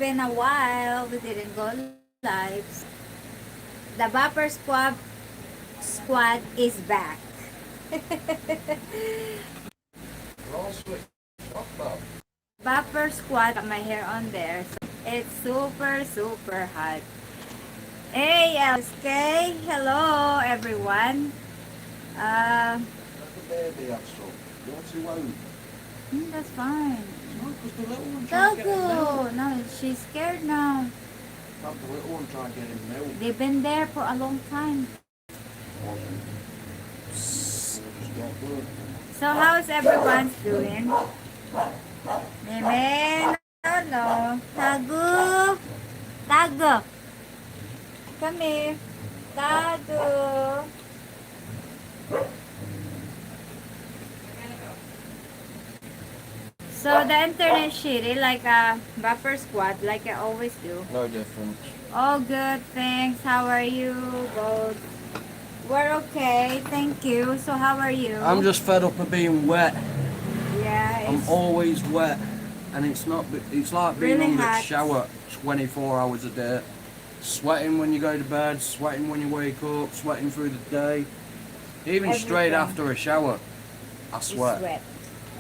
been a while. We didn't go live. The Bopper Squad is back. Bopper Squad, got my hair on there. So it's super hot. Hey LSK, hello everyone. That's fine. Togo! No, she's scared now. They've been there for a long time. So how's everyone doing? Meme, no. Tago! Tago! Come here. Tago! So the internet shitty like a Bopper Squad, like I always do. No difference. All good, thanks. How are you both? We're okay, thank you. So how are you? I'm just fed up of being wet. Yeah, I'm always wet, and it's like being really under hot. the shower 24 hours a day. Sweating when you go to bed, sweating when you wake up, sweating through the day. Even straight after a shower, I sweat. You sweat.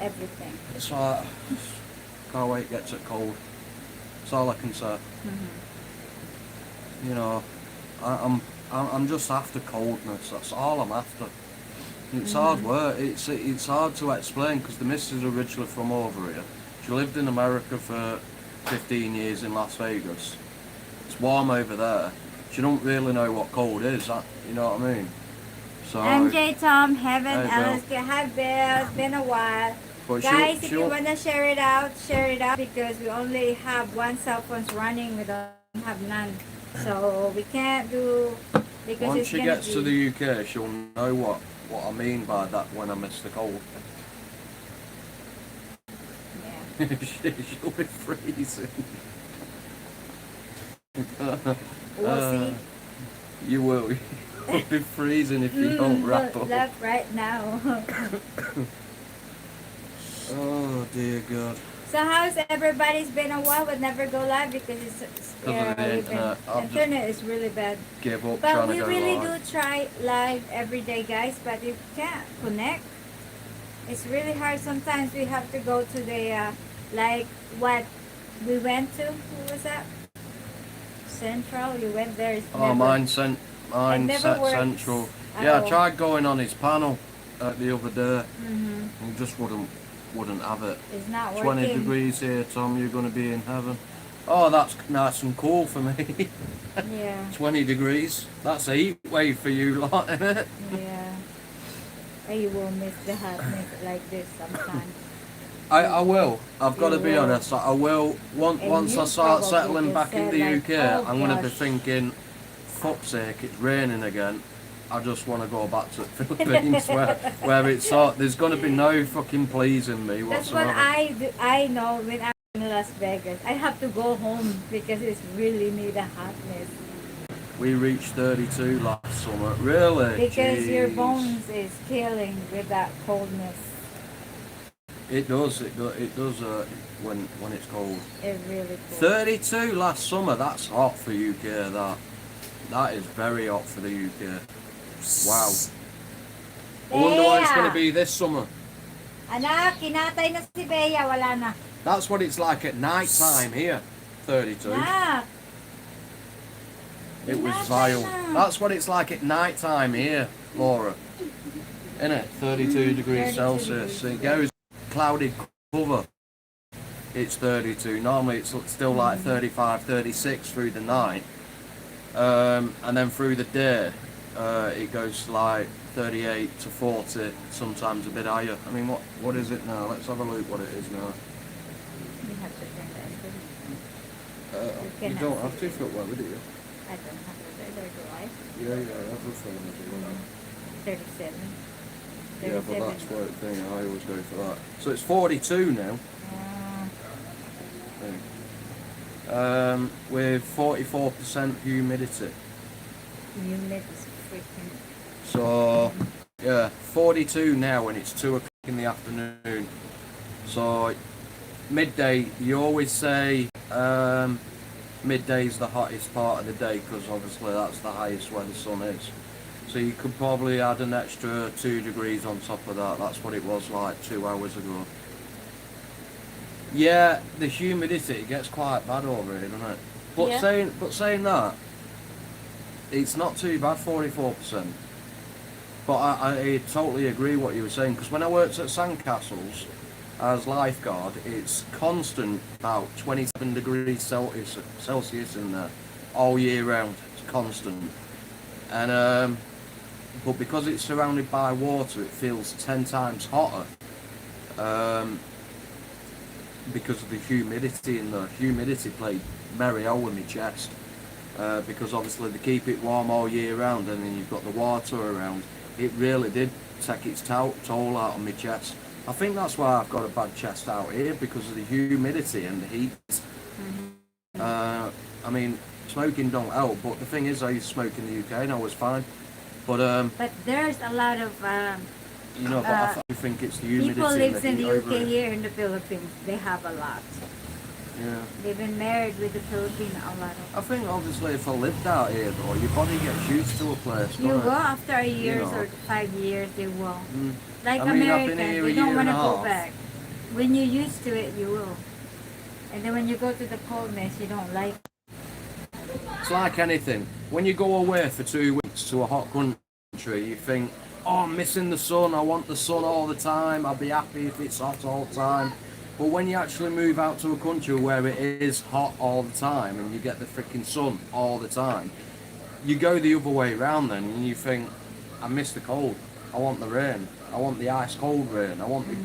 Everything. It's like, can't wait it gets it cold. That's all I can say. You know, I'm just after coldness. That's all I'm after. It's hard work. It's hard to explain because the missus is originally from over here. She lived in America for 15 years in Las Vegas. It's warm over there. She don't really know what cold is. You know what I mean? So. MJ, Tom, Heaven, Hey, LSK, hi Bill. It's been a while. But Guys, if you wanna share it out because we only have one cell phone running. We don't have none, so we can't do because once it's she gonna gets be... to the UK, she'll know what I mean by that when I miss the cold. Yeah. She'll be freezing. We'll see. You will. You'll be freezing if you don't wrap up. Left right now. Oh dear God. So how's everybody's been a while? We'll never go live because it's Because of the internet. internet is really bad. Give up But trying we to go really live. do try live every day, guys. But you can't connect. It's really hard. Sometimes we have to go to the like what we went to. Who was that? Central. You went there. It's Oh, never, mine set works central. at Yeah, all. I tried going on his panel the other day. He just wouldn't have it. It's not 20 working. degrees here, Tom. You're going to be in heaven. Oh, that's nice and cool for me. Yeah. 20 degrees. That's a heat wave for you lot, isn't it? Yeah. You will miss the hotness like this sometimes. I will. I've got to You be will. honest. I will. Once you I start probably settling just back in said the like, UK, oh, I'm going to be gosh. thinking, fuck's sake, it's raining again. I just want to go back to the Philippines where it's hot. There's going to be no fucking pleasing me That's what whatsoever. I do. I know when I'm in Las Vegas, I have to go home because it's really need a hotness. We reached 32 last summer. Really? Because your Jeez. bones is killing with that coldness. It does. It does when it's cold. It really cold. 32 last summer. That's hot for UK. That is very hot for the UK. Wow. I wonder what it's going to be this summer. Anak, kinatay na si Bea, wala na. That's what it's like at night time here. 32. Anak, It was Kinatay vile. na. That's what it's like at night time here, Laura. Innit? 32 degrees 32 Celsius. degrees. It goes cloudy cover. It's 32. Normally it's still like 35, 36 through the night. And then through the day, it goes like 38 to 40, sometimes a bit higher. I mean, what is it now? Let's have a look what it is now. you have to turn that. You cannot don't see have to it. fit well, do you? I don't have to say, do I? Yeah, everything is a lot. 37. Yeah, but that's what thing. I always go for that. So it's 42 now. With 44% humidity. Humid is freaking. So yeah, 42 now, and it's 2 o'clock in the afternoon. So midday, you always say Midday's the hottest part of the day because obviously that's the highest where the sun is. So you could probably add an extra 2 degrees on top of that. That's what it was like 2 hours ago. Yeah, the humidity gets quite bad over here, doesn't it? But Yeah. saying that, it's not too bad, 44%. But I totally agree what you were saying, because when I worked at Sandcastles as lifeguard, it's constant about 27 degrees Celsius in there all year round. It's constant. And but because it's surrounded by water, it feels 10 times hotter. Um, because of the humidity, and the humidity played merry hell with my chest. Because obviously they keep it warm all year round, and then you've got the water around. It really did take its toll out on my chest. I think that's why I've got a bad chest out here, because of the humidity and the heat. I mean, smoking don't help, but the thing is, I used to smoke in the UK and I was fine. But there's a lot of You know, but I think it's the humidity people and lives the in heat the over UK here. here in the Philippines. They have a lot. Yeah. They've been married with the Philippine a lot of. I think obviously if I lived out here though, your body gets used to a place, You doesn't go it? after a year know. or 5 years, they will. Mm. Like I mean, I've been Americans, here they a don't year want and to a go half. back. When you're used to it, you will. And then when you go to the coldness, you don't like it. It's like anything. When you go away for 2 weeks to a hot country, you think, oh, I'm missing the sun, I want the sun all the time, I'll be happy if it's hot all the time. But when you actually move out to a country where it is hot all the time and you get the freaking sun all the time, you go the other way around then and you think, I miss the cold, I want the rain, I want the ice cold rain, I want the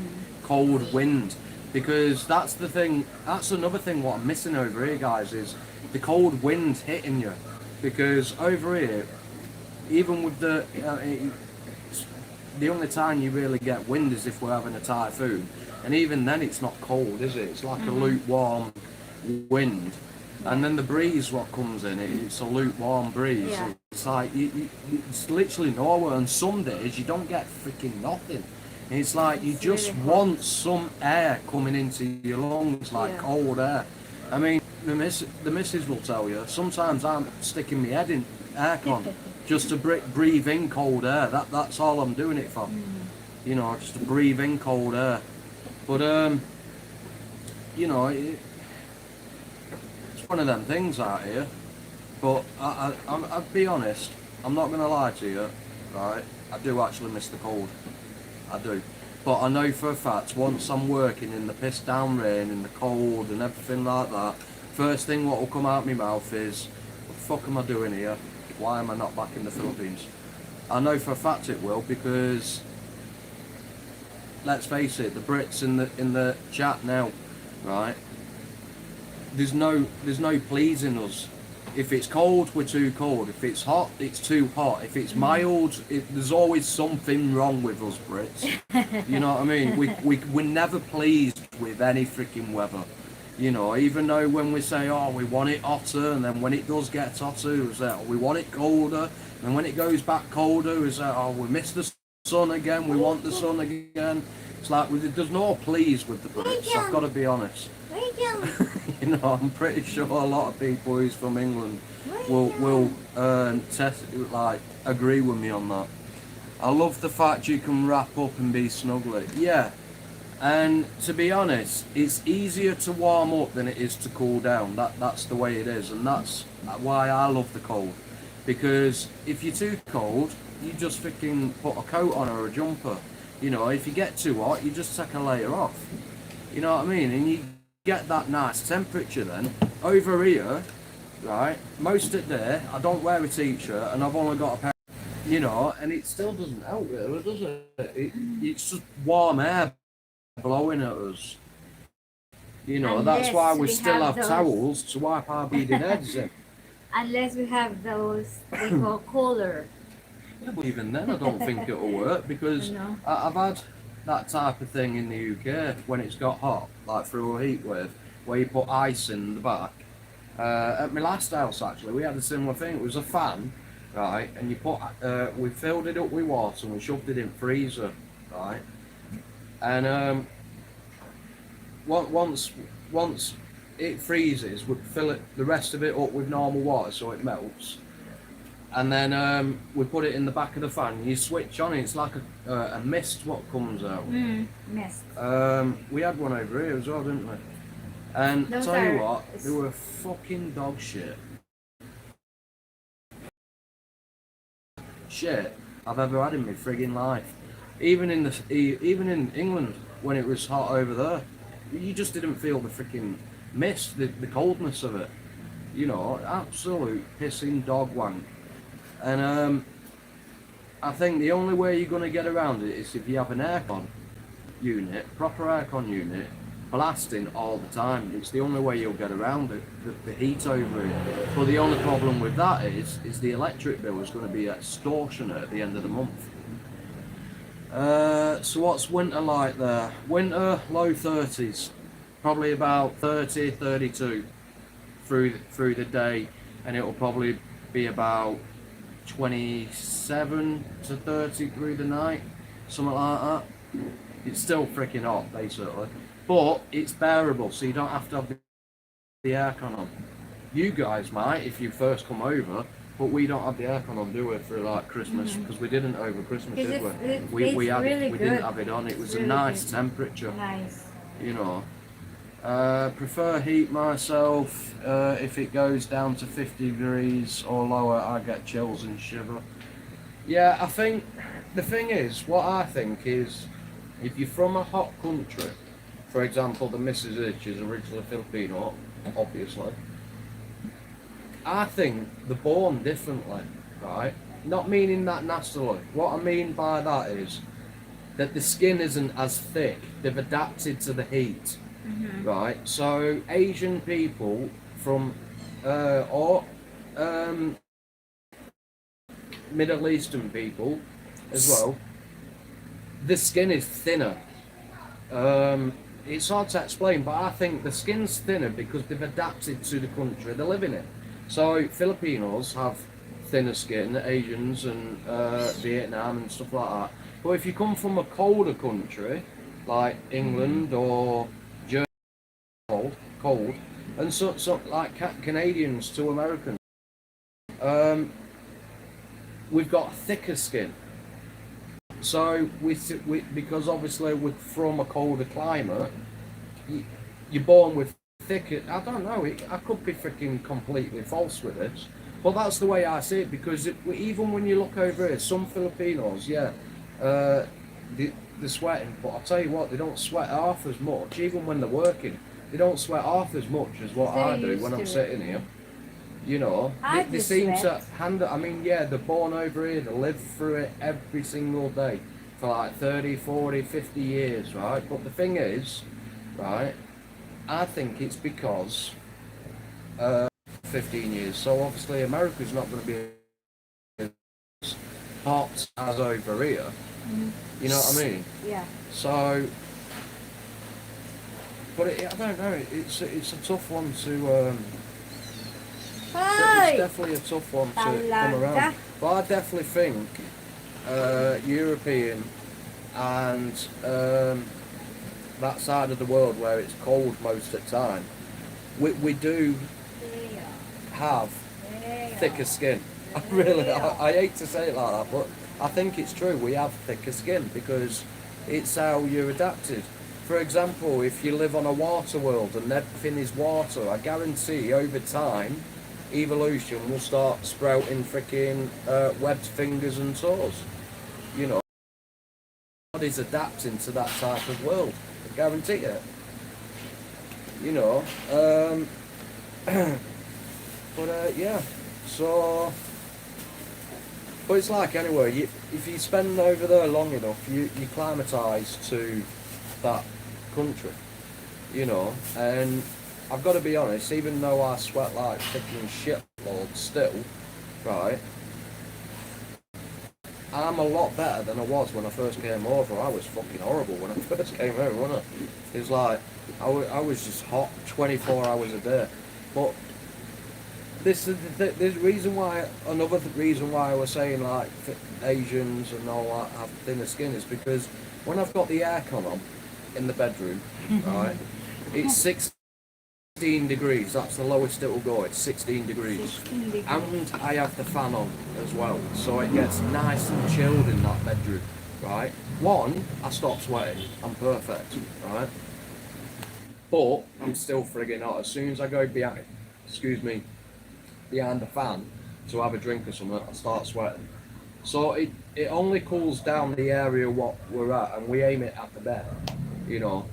cold wind. Because that's the thing, that's another thing what I'm missing over here, guys, is the cold wind hitting you. Because over here, even with the only time you really get wind is if we're having a typhoon, and even then it's not cold, is it? It's like a lukewarm wind, and then the breeze what comes in, it's a lukewarm breeze. Yeah. It's like it's literally nowhere, and some days you don't get freaking nothing. It's like you It's just really hot. want some air coming into your lungs, like Yeah. cold air. I mean, the missus will tell you, sometimes I'm sticking my head in aircon just to breathe in cold air. That's all I'm doing it for. You know, just to breathe in cold air. But you know, it's one of them things out here. But I'll be honest, I'm not gonna lie to you, right? I do actually miss the cold. I do. But I know for a fact, once I'm working in the piss down rain, in the cold and everything like that, first thing what will come out my mouth is, what the fuck am I doing here? Why am I not back in the Philippines? I know for a fact it will, because let's face it, the Brits in the chat now, right? There's no pleasing us. If it's cold, we're too cold. If it's hot, it's too hot. If it's mild, there's always something wrong with us Brits. You know what I mean? We're never pleased with any freaking weather. You know, even though when we say, oh, we want it hotter, and then when it does get hotter, we say, oh, we want it colder, and when it goes back colder, we say, oh, we miss the sun again, we want the sun again. It's like, there's no please with the Brits, I've got to be honest. You know, I'm pretty sure a lot of people who's from England will agree with me on that. I love the fact you can wrap up and be snuggly. Yeah, and to be honest, it's easier to warm up than it is to cool down. That's the way it is, and that's why I love the cold. Because if you're too cold, you just freaking put a coat on or a jumper. You know, if you get too hot, you just take a layer off. You know what I mean? And you get that nice temperature then. Over here, right, most of the day, I don't wear a t-shirt and I've only got a pair, you know, and it still doesn't help really, does it? It's just warm air blowing at us. You know, that's why we still have those, towels to wipe our bleeding heads in. unless we have those they call cooler. Yeah, but even then, I don't think it'll work, because No. I've had that type of thing in the UK when it's got hot, like through a heat wave, where you put ice in the back. At my last house, actually, we had a similar thing. It was a fan, right, and you put, we filled it up with water and we shoved it in freezer, right, and once it freezes, we fill it the rest of it up with normal water so it melts, and then we put it in the back of the fan. You switch on it, it's like a mist what comes out. Mist. We had one over here as well, didn't we? And Those tell you are- what, they were fucking dog shit. Shit I've ever had in my friggin' life. Even in England when it was hot over there, you just didn't feel the freaking mist, the coldness of it. You know, absolute pissing dog wank. And I think the only way you're gonna get around it is if you have an aircon unit, proper aircon unit, blasting all the time. It's the only way you'll get around it, the heat over it. But the only problem with that is the electric bill is going to be extortionate at the end of the month. So what's winter like there? Winter, low 30s, probably about 30, 32 through the day, and it'll probably be about 27 to 30 through the night, something like that. It's still freaking hot, basically. But it's bearable, so you don't have to have the aircon on. You guys might if you first come over, but we don't have the aircon on, do we, for like Christmas? Because we didn't over Christmas, did we? We had really it. We good. didn't have it on. It was Really a nice good. temperature. Nice. You know. Prefer heat myself. If it goes down to 50 degrees or lower, I get chills and shiver. Yeah, I think the thing is, what I think is, if you're from a hot country, for example, the Mrs. H is originally Filipino, obviously. I think they're born differently, right? Not meaning that nastily. What I mean by that is that the skin isn't as thick. They've adapted to the heat, right? So Asian people from Middle Eastern people as well, the skin is thinner. It's hard to explain, but I think the skin's thinner because they've adapted to the country they live in. So Filipinos have thinner skin, Asians and Vietnam and stuff like that. But if you come from a colder country, like England or Germany, cold, and so like Canadians to Americans, we've got thicker skin. So we because obviously we're from a colder climate, you're born with thicker. I don't know. I could be freaking completely false with this, but that's the way I see it. Because even when you look over here, some Filipinos, they're sweating, but I'll tell you what, they don't sweat half as much. Even when they're working, they don't sweat half as much as what I do when I'm sitting here. You know, they seem to handle. I mean, yeah, they're born over here, they live through it every single day for like 30, 40, 50 years, right? But the thing is, right, I think it's because 15 years. So obviously America's not going to be as hot as over here. You know what I mean? Yeah. So, but I don't know. It's a tough one to. It's definitely a tough one to come around. But I definitely think European and that side of the world where it's cold most of the time, we do have thicker skin. I hate to say it like that, but I think it's true. We have thicker skin because it's how you're adapted. For example, if you live on a water world and everything is water, I guarantee over time evolution will start sprouting freaking webbed fingers and toes. You know, body's adapting to that type of world. I guarantee it. You know, but yeah. So, but it's like anyway. If you spend over there long enough, you climatise to that country. You know, and I've got to be honest, even though I sweat like freaking shitload still, right, I'm a lot better than I was when I first came over. I was fucking horrible when I first came over, wasn't I? It was like, I was just hot 24 hours a day. But this is the reason why, another reason why I was saying like Asians and all that have thinner skin is because when I've got the aircon on in the bedroom, right, it's 6 16 degrees, that's the lowest it will go, it's 16 degrees. 16 degrees. And I have the fan on as well, so it gets nice and chilled in that bedroom, right? One, I stop sweating, I'm perfect, right? But I'm still frigging hot. As soon as I go behind the fan to have a drink or something, I start sweating. So it only cools down the area what we're at, and we aim it at the bed, you know.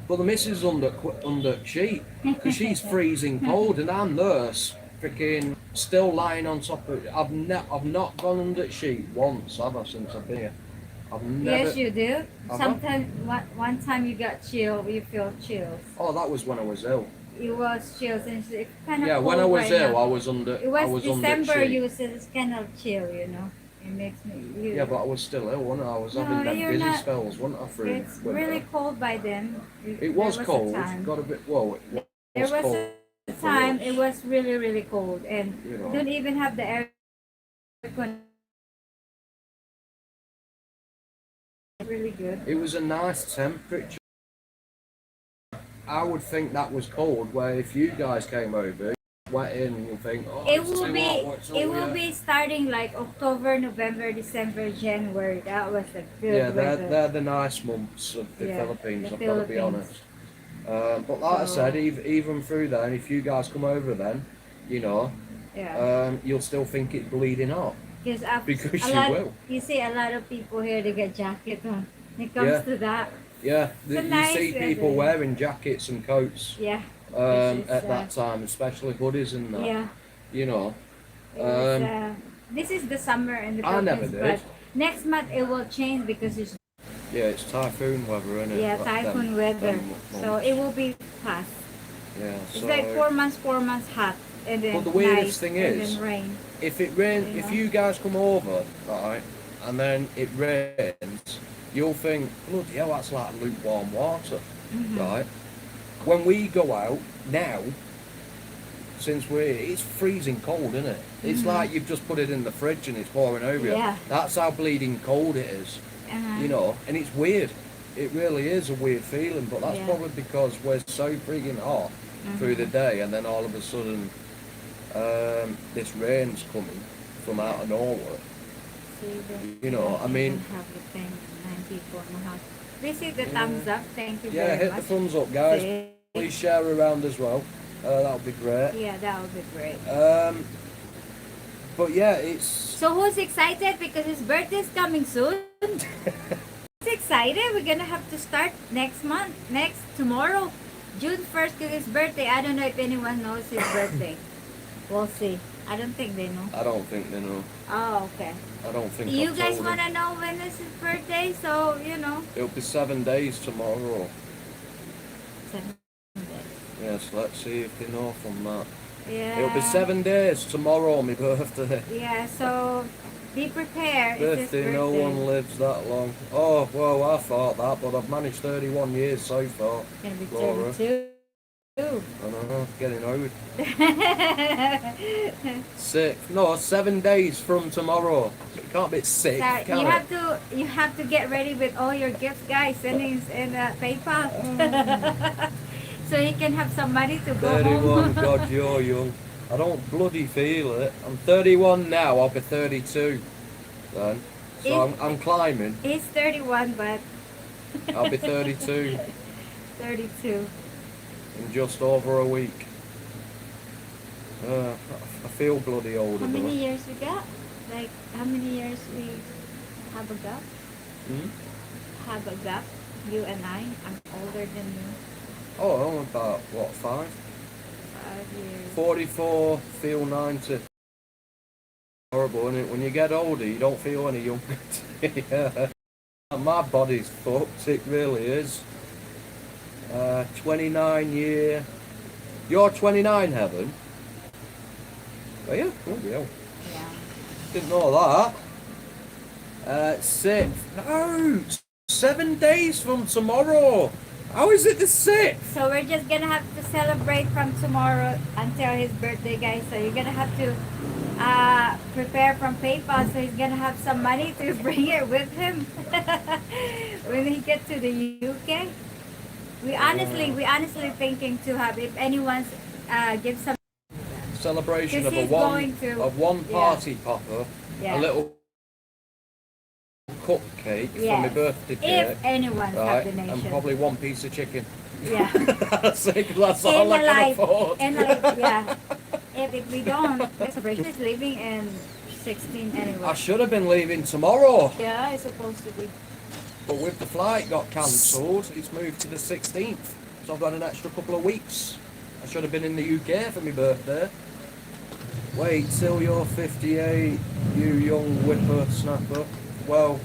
But the missus under sheet, because she's freezing cold, and I'm nurse, freaking still lying on top of it. I've not gone under sheet once, have I, since I've been here? I've never. Yes, you do. Have I? Sometimes, one time you got chill, you feel chills. Oh, that was when I was ill. It was chills, and it's kind of Yeah, cold when I was right ill, now. I was under. It was I was December. under sheet. You said it's kind of chill, you know. It makes me. Yeah, but I was still ill, wasn't I? I was No, having them you're busy not. spells, wasn't I? Through It's winter. really cold by then. It was There cold. A time. Got a bit. Well, it There was cold. a time it was really really cold, and You know. don't even have the air con. Really good. It was a nice temperature. I would think that was cold. Where if you guys came over, wet in, and you think, oh, It it's will too be hot, what's it all will here? be starting like October, November, December, January. That was a good Yeah, weather. they're the nice months of the Yeah, Philippines. the I've got to be Philippines. honest. But like I So- said, even through then, if you guys come over, then you know, Yeah. you'll still think it's bleeding hot. Because you will. You see a lot of people here. They get jacket on. When it comes Yeah. to that, Yeah, It's a you nice see people weather. wearing jackets and coats yeah, This is, at that time, especially hoodies and that. yeah. You know, It was, this is the summer in the I never Philippines, did. but next month it will change because it's yeah, it's typhoon weather, isn't it? typhoon weather. So it will be past. yeah. It's So like 4 months hot, and then But the weirdest nice, thing and is- then rain. if it rain, You if know? you guys come over, right, and then it rains, you'll think, bloody hell, that's like lukewarm water, Mhm. right? When we go out now, since we're here, it's freezing cold, isn't it? It's Mhm. like you've just put it in the fridge and it's pouring over you. Yeah. That's how bleeding cold it is, Uh-huh. you know, and it's weird. It really is a weird feeling, but that's Yeah. probably because we're so freaking hot through the day, and then all of a sudden, this rain's coming from out of nowhere. See, You know, I mean- have the thing, 9 people in the house. Please hit the thumbs up. Thank you Yeah, very hit much. the thumbs up, guys. See? Please share around as well. That would be great. Yeah, that would be great. But yeah, it's So who's excited because his birthday is coming soon? Who's excited? We're gonna have to start tomorrow, June 1st is his birthday. I don't know if anyone knows his birthday. We'll see. I don't think they know. I don't think they know. Oh, okay. I don't think You I've guys told them. wanna know when is his birthday? So you know. It'll be 7 days tomorrow. 7 days. Yes, let's see if they know from that. Yeah. It'll be 7 days tomorrow, my birthday. Yeah. So be prepared. It's his Birthday, no one lives that long. Oh, well, I thought that, but I've managed 31 years so far. Gonna be Laura. 32. I don't know, getting old. 7 days from tomorrow. It can't be 6, So can you it? have to get ready with all your gifts, guys. Send in PayPal, so he can have some money to go 31, home. God, you're young. I don't bloody feel it. I'm 31 now, I'll be 32 then. So I'm climbing. He's 31, but I'll be 32 32. in just over a week. I feel bloody older How though. many years we got? Like how many years we have a gap? Hmm? Have a gap. You and I'm older than you. Oh, I'm about, what, 5? 5 years. 44, feel 90. Horrible, isn't it? When you get older, you don't feel any younger. Yeah. My body's fucked, it really is. 29 year. You're 29, Heaven? Are you? Oh, yeah. Yeah. Didn't know that. 6. No! 7 days from tomorrow! How is it the 6th? So we're just gonna have to celebrate from tomorrow until his birthday, guys. So you're gonna have to prepare from PayPal. So he's gonna have some money to bring it with him when he gets to the UK. We honestly thinking to have if anyone's give some Celebration because of he's going to one yeah party popper, yeah a little cupcake for my yes birthday if cake, anyone's have right, the and nation probably one piece of chicken. yeah That's in all I a can life afford. in a life yeah if we don't the celebration is leaving in 16 anyway. I should have been leaving tomorrow, Yeah, it's supposed to be. but with the flight got cancelled, it's moved to the 16th. So I've got an extra couple of weeks. I should have been in the UK for my birthday. Wait till you're 58, you young whippersnapper. Well,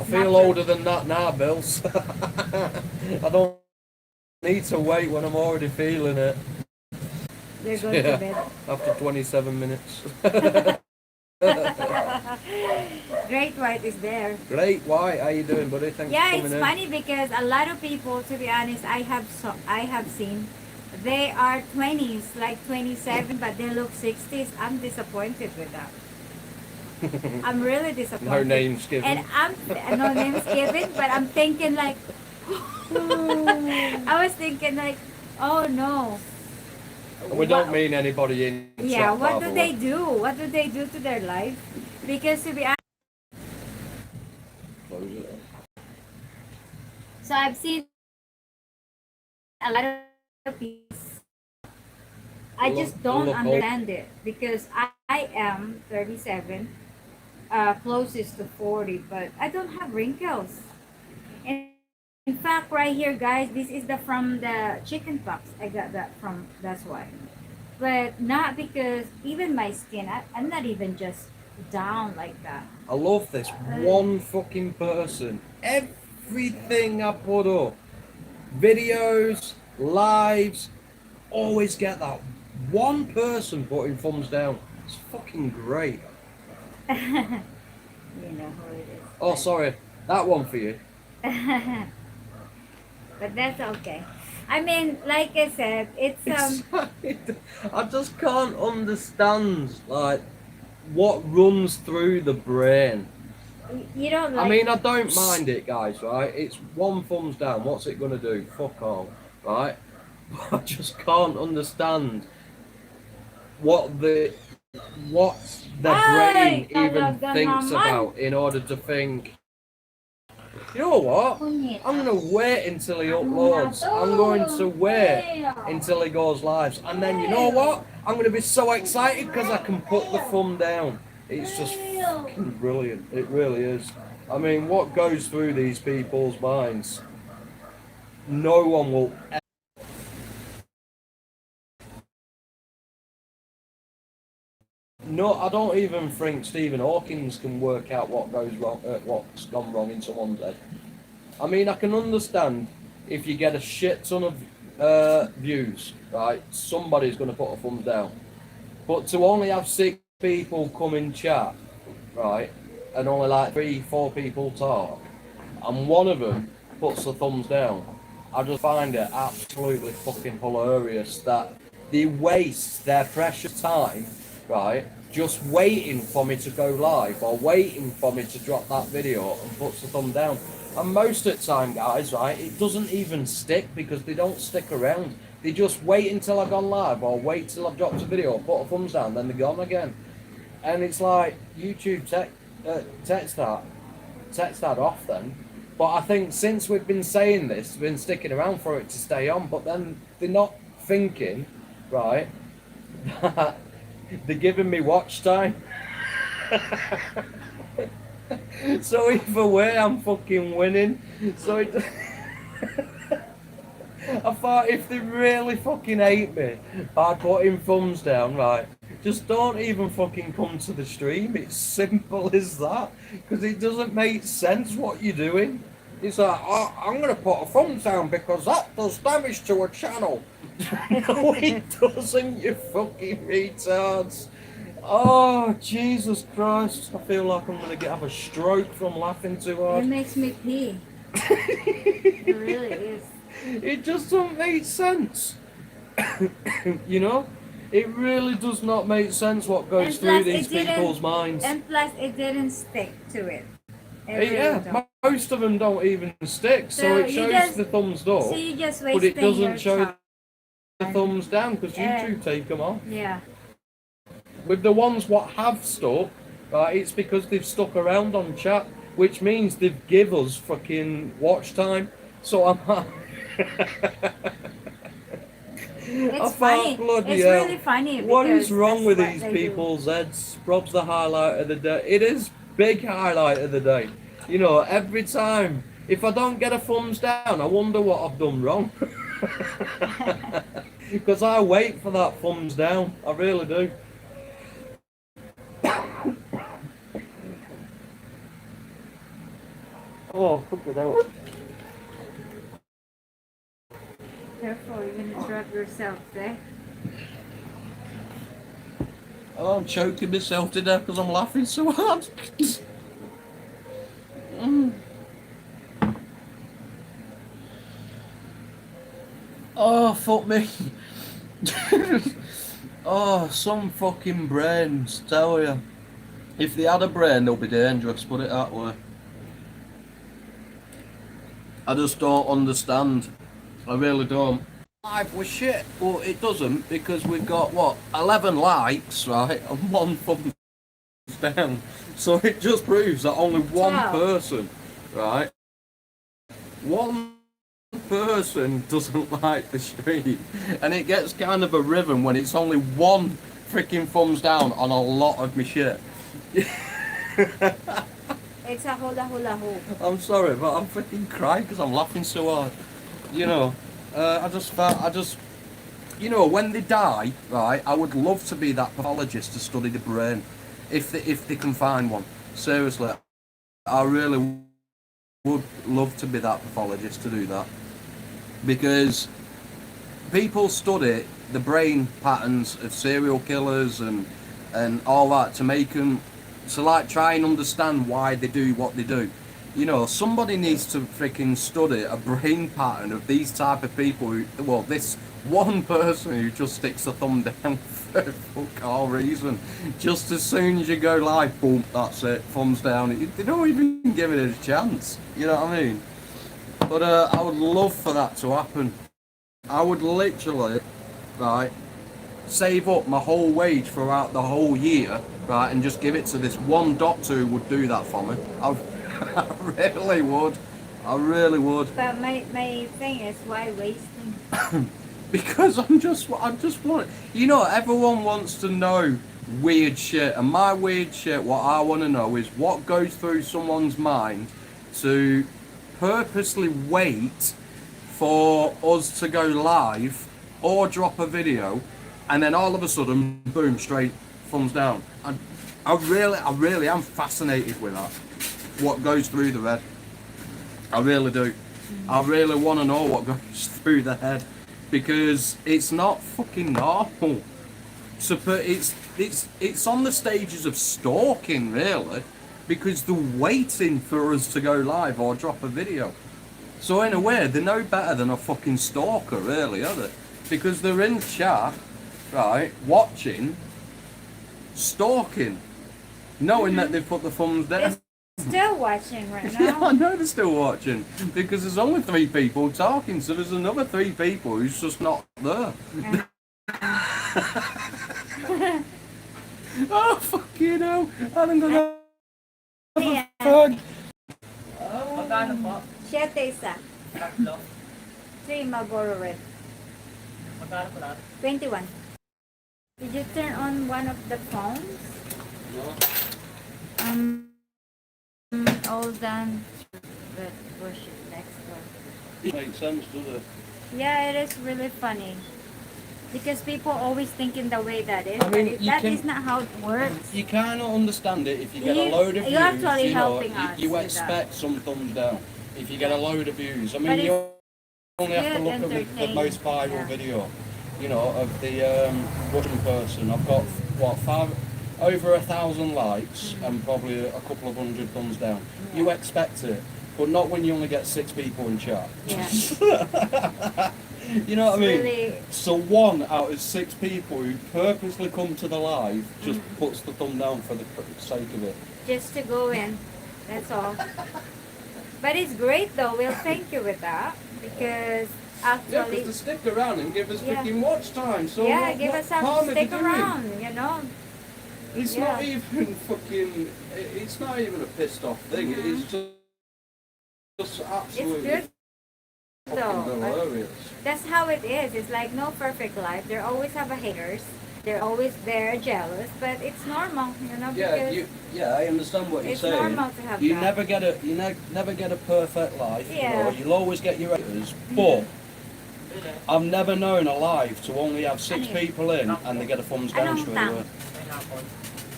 I feel Snapper. older than that now, Bills. I don't need to wait when I'm already feeling it. They're going to bed. After 27 minutes. Great White is there. Great White, how you doing, buddy? Thanks Yeah, for it's coming in. funny because a lot of people, to be honest, I have seen, they are 20s, like 27, but they look 60s. I'm disappointed with that. I'm really disappointed. No names given. And I'm no names given, but I'm thinking like, I was thinking like, oh no. And we don't mean anybody in Yeah, chat, what by do the they way. do? What do they do to their life? Because to be honest, Close it. so I've seen a lot of people. I just don't Look, understand it because I am 37, closest to 40, but I don't have wrinkles. In fact, right here, guys, this is the from the chicken pox. I got that from. That's why. But not because even my skin. I'm not even just down like that. I love this one fucking person. Everything I put up, videos, lives, always get that one person putting thumbs down. It's fucking great. You know who it is. Oh, sorry, that one for you. But that's okay. I mean, like I said, it's I just can't understand like what runs through the brain. you don't I like. mean, I don't mind it, guys. Right? It's one thumbs down. What's it gonna do? Fuck all. Right? But I just can't understand what the brain Ay, even talaga thinks naman. about in order to think. You know what? I'm gonna wait until he uploads. I'm going to wait until he goes live, and then you know what? I'm gonna be so excited because I can put the thumb down. It's just fucking brilliant. It really is. I mean, what goes through these people's minds? No one will. No, I don't even think Stephen Hawkins can work out what goes wrong, what's gone wrong in someone's head. I mean, I can understand if you get a shit ton of views, right? Somebody's going to put a thumbs down. But to only have 6 people come in chat, right, and only like 3-4 people talk, and one of them puts the thumbs down, I just find it absolutely fucking hilarious that they waste their precious time, right, just waiting for me to go live or waiting for me to drop that video and puts the thumb down. And most of the time, guys, right, it doesn't even stick because they don't stick around. They just wait until I've gone live or wait till I've dropped a video, put a thumbs down, then they're gone again. And it's like YouTube text that off then. But I think since we've been saying this, we've been sticking around for it to stay on, but then they're not thinking, right, that they're giving me watch time. So either way, I'm fucking winning. So I thought if they really fucking hate me by putting thumbs down, right, just don't even fucking come to the stream. It's simple as that. Because it doesn't make sense what you're doing. It's like, oh, I'm going to put a thumbs down because that does damage to a channel. No, it doesn't, you fucking retards. Oh, Jesus Christ. I feel like I'm going to have a stroke from laughing too It hard. makes me pee. It really is. It just doesn't make sense. You know? It really does not make sense what goes And through plus, these it didn't- people's minds. And plus, it didn't stick to it. It really Yeah, don't. most of them don't even stick, so it shows the thumbs up, so you just but it wasting doesn't your show time. the thumbs down because YouTube take them off. Yeah. With the ones what have stuck, right, it's because they've stuck around on chat, which means they've give us fucking watch time. So I'm It's funny. bloody It's hell. really funny. What is because wrong with that's these what they do. people's heads? Rob's the highlight of the day. It is big highlight of the day. You know, every time. If I don't get a thumbs down, I wonder what I've done wrong. Because I wait for that thumbs down. I really do. Oh, fuck it out. Careful, you're gonna drop yourself, eh? Oh, I'm choking myself to death because I'm laughing so hard. Oh, fuck me. Oh, some fucking brains, tell you. If they had a brain, they'll be dangerous, put it that way. I just don't understand. I really don't. Life was shit, but it doesn't because we've got, what, 11 likes, right, and 1 thumbs down. So it just proves that only one person, right, one person doesn't like the stream. And it gets kind of a rhythm when it's only 1 freaking thumbs down on a lot of my shit. It's a hula hoop. I'm sorry, but I'm freaking crying because I'm laughing so hard. You know, you know, when they die, right, I would love to be that pathologist to study the brain. If they can find one. Seriously, I really would love to be that pathologist to do that. Because people study the brain patterns of serial killers and all that to make them, to like try and understand why they do what they do. You know, somebody needs to freaking study a brain pattern of these type of people who, well, this one person who just sticks a thumb down for fuck all reason. Just as soon as you go live, boom, that's it, thumbs down. They don't even give it a chance, you know what I mean? But I would love for that to happen. I would literally, right, save up my whole wage throughout the whole year, right, and just give it to this one doctor who would do that for me. I really would. I really would. But my thing is, why wasting? Because I just want, you know, everyone wants to know weird shit, and my weird shit, what I want to know is what goes through someone's mind to purposely wait for us to go live or drop a video, and then all of a sudden, boom, straight thumbs down. I really am fascinated with that. What goes through the head. I really do. I really want to know what goes through the head, because it's not fucking normal. So, but it's on the stages of stalking, really, because they're waiting for us to go live or drop a video. So in a way, they're no better than a fucking stalker, really, are they? Because they're in chat, right, watching, stalking, knowing that they've put the thumbs down. Still watching right now. Yeah, I know they're still watching, because there's only 3 people talking, so there's another 3 people who's just not there. Oh, fucking hell. I think I got a fag. Magkano po? 7 isa. Tatlo. 3 Marlboro Red. Magkano po lahat? 21. Did you turn on one of the phones? No. All done. But push it next door. It makes sense, does it? Yeah, it is really funny. Because people always think in the way that is. I mean, but you that can- is not how it works. You cannot understand it if you get You- a load of views. you're actually You know, helping us you with expect some thumbs down if you get a load of views. I mean, But you only have to good look at the entertaining, most viral yeah. video, you know, of the Russian person. I've got what, over 1,000 likes and probably a couple of 100 thumbs down. Yeah. You expect it, but not when you only get 6 people in chat. Yeah. You know what I mean? Really, So 1 out of 6 people who purposely come to the live just puts the thumb down for the sake of it. just to go in. That's all. But it's great though. We'll thank you with that because Yeah, actually, because they stick around and give us Yeah. freaking watch time. So yeah, what, give what us some harm are they stick doing? around. You know. It's Yeah. not even fucking. It's not even a pissed off thing. Mhm. It's just absolutely It's good though. fucking But hilarious. that's how it is. It's like no perfect life. There always have a haters. They're always there jealous, but it's normal, you know, because I understand what you're it's saying. normal to have You that. never get a perfect life. You Yeah. know, you'll always get your haters, but I've never known a life to only have 6 Ano yun? people in and they get a thumbs down Anong straight tang? away.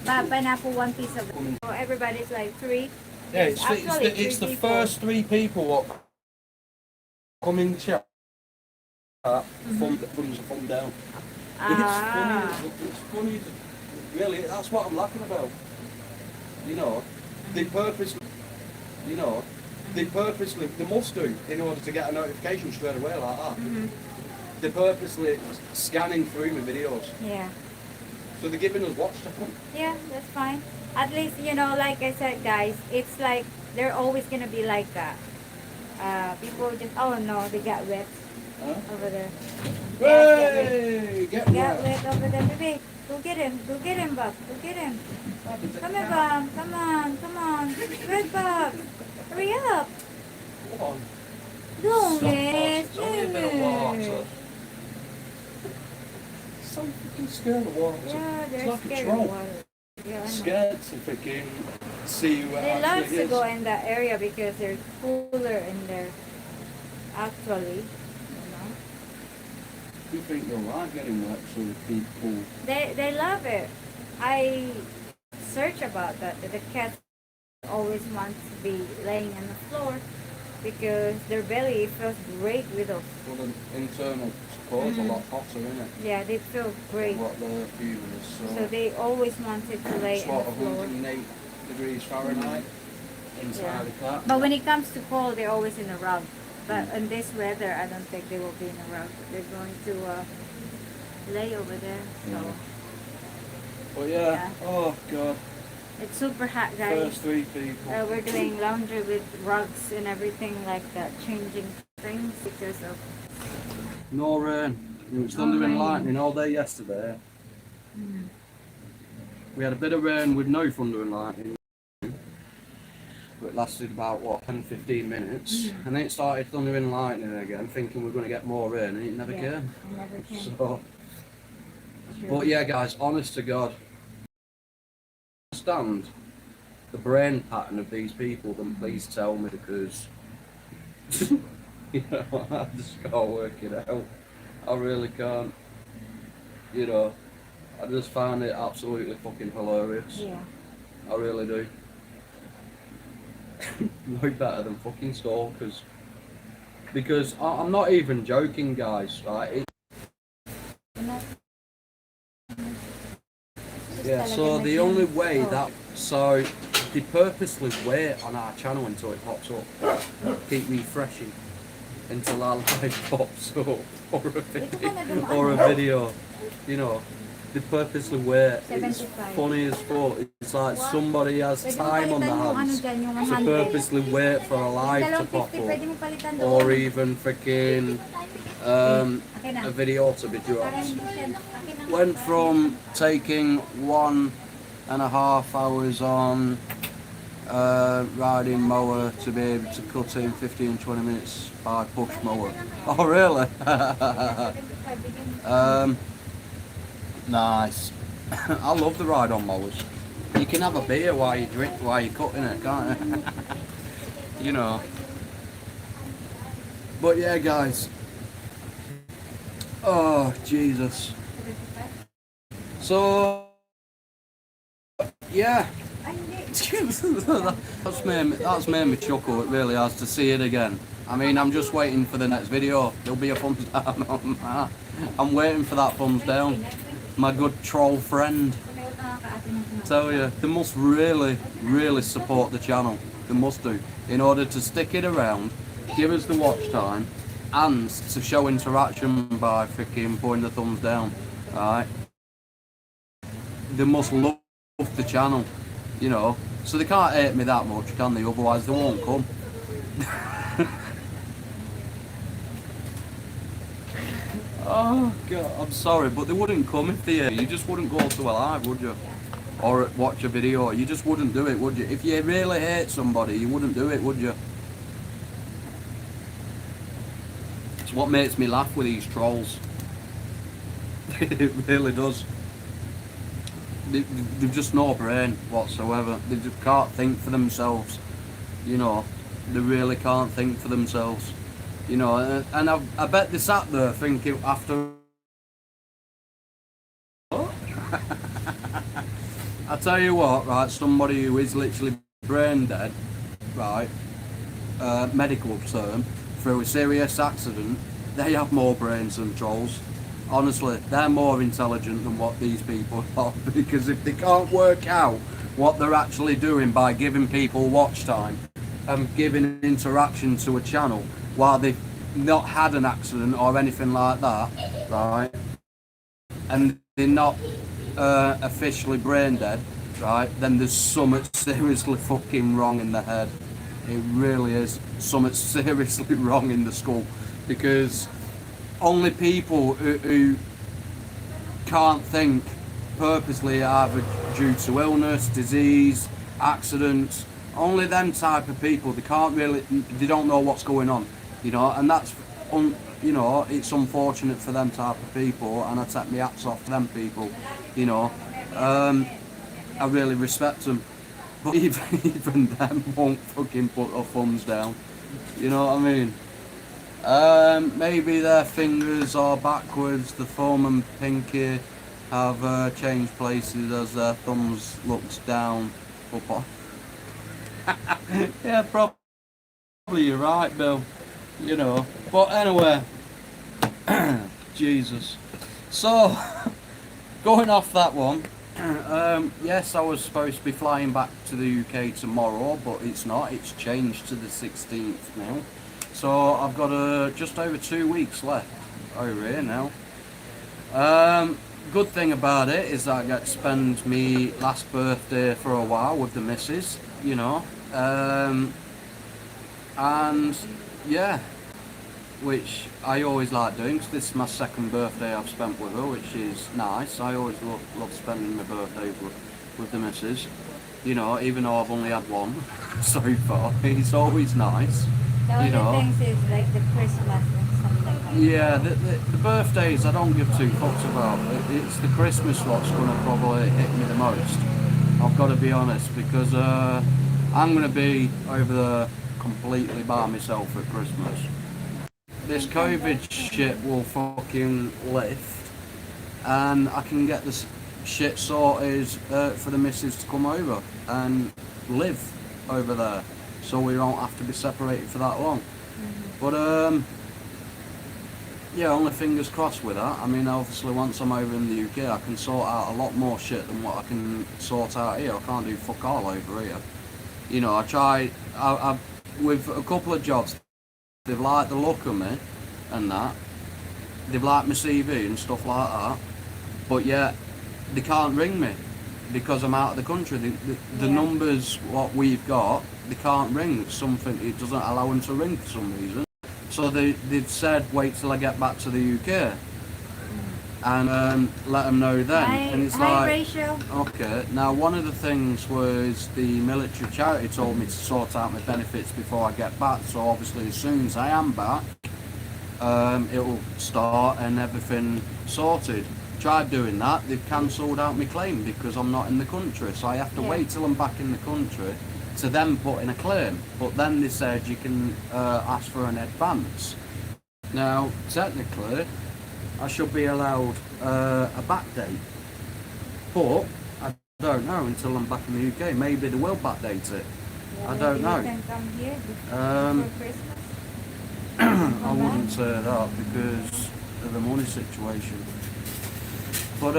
Pineapple. Pineapple, one piece of it. So everybody's like 3. Yeah, Yes, actually, it's the three people. first 3 people what come in chat. Thumbs a thumb down. Ah. It's funny. Really, that's what I'm laughing about. You know, they purposely, they must do in order to get a notification straight away like that. They're purposely scanning through my videos. Yeah. So they're giving us watch time. Yeah, that's fine. At least, you know, like I said, guys, it's like they're always gonna be like that. People just, oh no, they got wet Huh? over there. Hey, get Got wet. wet over there, baby. Go get him, Bob. Go get him. Come here, Bob. Come on. Red Bob. Hurry up. Come on. Don't Stop, miss. it's only a bit of water. So freaking scared of water. Yeah, It's they're like a scared troll. of water. Yeah, I know. Scared to freaking see where They love actually to is. go in that area because they're cooler in there. Actually, you know. You think you're right getting wet so people. They love it. I search about that. The cats always want to be laying on the floor because their belly feels great with us. Well, the internal core's a lot hotter, isn't it? Yeah, they feel great. What the view is. So they always wanted to lay it's on what, the floor. 108 degrees Fahrenheit inside Yeah. the cat. But when it comes to cold, they're always in a rug. But in this weather, I don't think they will be in a rug. They're going to lay over there. So Yeah. But yeah, Yeah. oh god, it's super hot, guys. first 3 people. We're doing laundry with rugs and everything like that, changing things because of No rain. It was thunder and rain. lightning all day yesterday. We had a bit of rain with no thunder and lightning. But it lasted about, what, 10-15 minutes. And then it started thundering and lightning again, thinking we're going to get more rain, and it never Yeah. came. I never can. So, but yeah, guys, honest to God, understand the brain pattern of these people, then please tell me, because you know, I just can't work it out. I really can't. You know, I just find it absolutely fucking hilarious. Yeah. I really do. No better than fucking stalkers. Because I'm not even joking, guys. Right? Yeah, so the only way that, so they purposely wait on our channel until it pops up, keep refreshing until our live pops up, or a video, you know, they purposely wait. It's 75. funny as fuck. It's like somebody has time on their hands to purposely wait for a live to pop up, or even freaking a video to be dropped. Went from taking 1.5 hours on riding mower to be able to cut in 15-20 minutes by push mower. Oh really? Nice. I love the ride on mowers. You can have a beer while you drink, while you're cutting it, can't you? You know. But yeah, guys. Oh Jesus. So yeah. that's made me chuckle, it really has, to see it again. I mean, I'm just waiting for the next video. There'll be a thumbs down on that. I'm waiting for that thumbs down. My good troll friend. Tell you, they must really, really support the channel. They must do. In order to stick it around, give us the watch time, and to show interaction by freaking putting the thumbs down. Alright? They must love the channel, you know. So they can't hate me that much, can they? Otherwise they won't come. Oh god, I'm sorry, but they wouldn't come if they. You just wouldn't go to a live, would you? Or watch a video. You just wouldn't do it, would you? If you really hate somebody, you wouldn't do it, would you? It's what makes me laugh with these trolls. It really does. They've just no brain whatsoever. They just can't think for themselves. You know, they really can't think for themselves. You know, and I bet they sat there thinking after. I tell you what, right? Somebody who is literally brain dead, right? Medical term, through a serious accident, they have more brains than trolls. Honestly, they're more intelligent than what these people are, because if they can't work out what they're actually doing by giving people watch time and giving interaction to a channel while they've not had an accident or anything like that, right, and they're not officially brain dead, right, then there's something seriously fucking wrong in the head. It really is something seriously wrong in the skull, because only people who can't think purposely, either due to illness, disease, accidents, only them type of people, they can't really, they don't know what's going on, you know, and that's, you know, it's unfortunate for them type of people, and I take my hats off to them people, you know. I really respect them, but even them won't fucking put their thumbs down, you know what I mean? Maybe their fingers are backwards, the thumb and pinky have changed places as their thumbs looks down up on. Yeah, probably you're right, Bill, you know, but anyway, Jesus. So, going off that one, yes, I was supposed to be flying back to the UK tomorrow, but it's not, it's changed to the 16th now. So I've got just over 2 weeks left over here now. Good thing about it is that I get to spend me last birthday for a while with the missus, you know. And yeah, which I always like doing, because this is my second birthday I've spent with her, which is nice. I always love spending my birthdays with the missus, you know, even though I've only had one so far. It's always nice. The only You know. things is like the Christmas and something like that. Yeah, the birthdays I don't give two fucks about. It's the Christmas what's going to probably hit me the most. I've got to be honest, because I'm going to be over there completely by myself at Christmas. This COVID shit will fucking lift, and I can get this shit sorted for the missus to come over and live over there, so we don't have to be separated for that long. But yeah, only fingers crossed with that. I mean, obviously once I'm over in the UK, I can sort out a lot more shit than what I can sort out here. I can't do fuck all over here. You know, I with a couple of jobs, they've liked the look of me and that. They've liked my CV and stuff like that. But yet, they can't ring me because I'm out of the country. The numbers what we've got, they can't ring. It's something, it doesn't allow them to ring for some reason. So they've said wait till I get back to the UK and let them know then. And it's like, Rachel. okay, now one of the things was the military charity told me to sort out my benefits before I get back, so obviously as soon as I am back, it'll start and everything sorted. Tried doing that, they've cancelled out my claim because I'm not in the country, so I have to wait till I'm back in the country to then put in a claim. But then they said you can ask for an advance. Now, technically, I should be allowed a back date, but I don't know until I'm back in the UK. Maybe they will backdate it. Yeah, I don't know. You can come here for Christmas. I wouldn't say that because of the money situation. But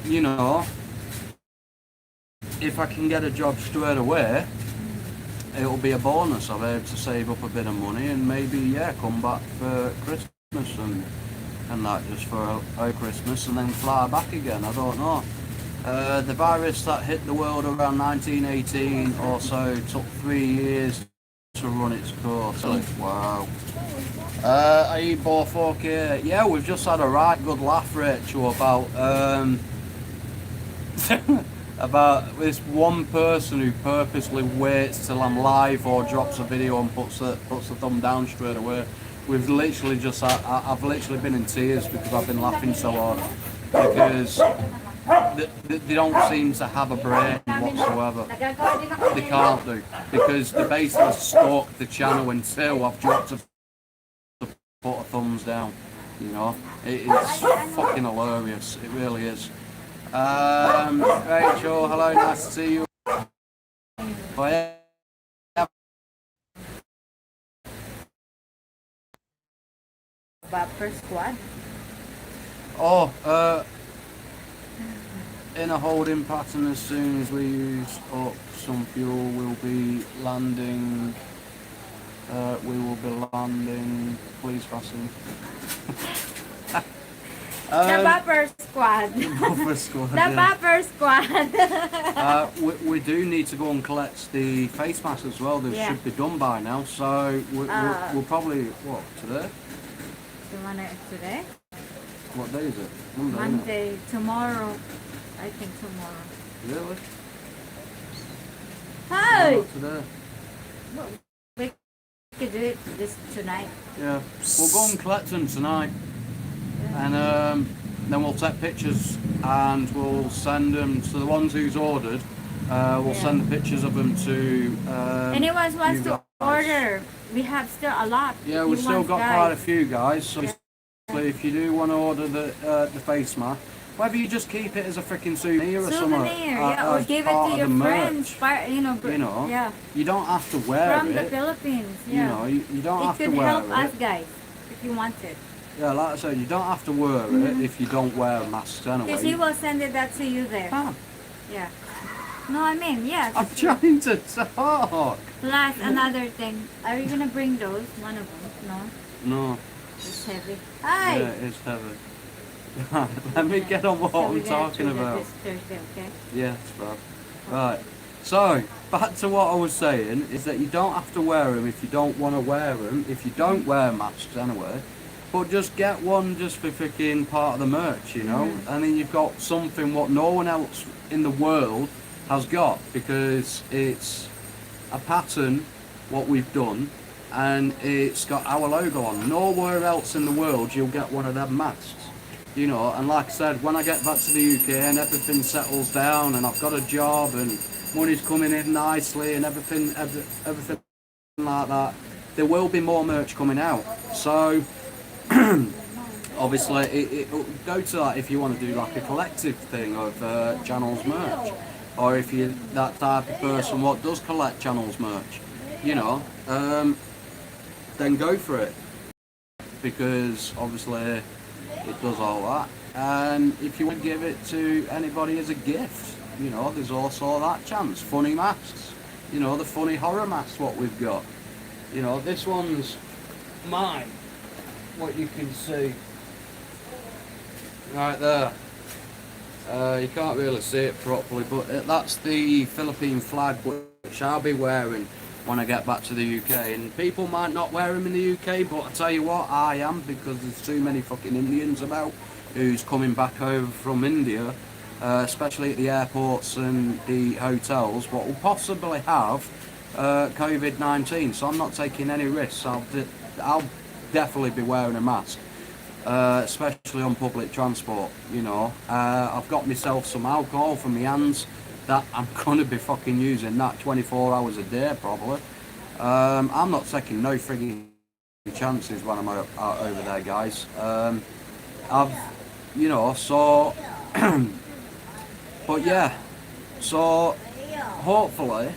you know, if I can get a job straight away, it'll be a bonus. I'll be able to save up a bit of money and maybe come back for Christmas and that, just for a Christmas, and then fly back again. I don't know. The virus that hit the world around 1918 or so took 3 years to run its course. Wow. Are you both okay? Yeah, we've just had a right good laugh, Rachel, about about this one person who purposely waits till I'm live or drops a video and puts the thumb down straight away. We've literally just I've literally been in tears because I've been laughing so hard because they don't seem to have a brain whatsoever. They can't do because they basically stalk the channel until I've dropped a put a thumbs down. You know, it's fucking hilarious. It really is. Rachel, hello, nice to see you. Oh, yeah. About first squad. Oh, in a holding pattern as soon as we use up some fuel, we'll be landing. We will be landing. Please fasten. The Bopper Squad. Buffer squad. The Yeah. Bopper Squad. We do need to go and collect the face masks as well. They Yeah. should be done by now. So we'll probably today. You want it today? What day is it? Monday. Isn't it? Monday, tomorrow. I think tomorrow. Really? Hi! Not today. We could do it this tonight. Yeah. We'll go and collect them tonight, and then we'll take pictures and we'll send them to the ones who's ordered. We'll send the pictures of them to. Anyone wants you to guys. order? We have still a lot. Yeah, If we've you still want, got guys. quite a few guys. So Yeah. if you do want to order the face mask, whether you just keep it as a freaking souvenir or something, Souvenir, yeah, or as give it part to of your the friends. merch, You know, yeah, you don't have to wear from the it. Philippines. You Yeah, know, you don't it have to could wear help it. us guys if you want it. Yeah, like I said, you don't have to wear it if you don't wear masks anyway. Because he will send it that to you there. Ah, Yeah. No, I mean, yeah. I'm trying to talk. Plus another thing. Are you gonna bring those? One of them? No, No, it's heavy. Hi. yeah, it's heavy. Let me get on what So we're I'm gonna talking do that about. this Thursday, okay? Yeah, it's bad. Right. So, back to what I was saying, is that you don't have to wear them if you don't want to wear them, if you don't wear masks anyway, but just get one just for freaking part of the merch, you know, and then you've got something what no one else in the world has got, because it's a pattern, what we've done, and it's got our logo on. Nowhere else in the world you'll get one of them masks. You know, and like I said, when I get back to the UK and everything settles down and I've got a job and money's coming in nicely and everything like that, there will be more merch coming out. So, obviously, it'll go to that if you want to do like a collective thing of channels merch, or if you're that type of person what does collect channels merch, you know, then go for it, because obviously it does all that. And if you want to give it to anybody as a gift, you know, there's also that chance. Funny masks, you know, the funny horror masks what we've got. You know, this one's mine, what you can see right there. You can't really see it properly, but that's the Philippine flag, which I'll be wearing when I get back to the UK. And people might not wear them in the UK, but I tell you what, I am, because there's too many fucking Indians about who's coming back over from India, especially at the airports and the hotels, what will possibly have COVID-19. So I'm not taking any risks. I'll definitely be wearing a mask, especially on public transport. You know, I've got myself some alcohol for my hands that I'm going to be fucking using that 24 hours a day probably. I'm not taking no frigging chances when I'm out over there, guys. You know, so but yeah, so hopefully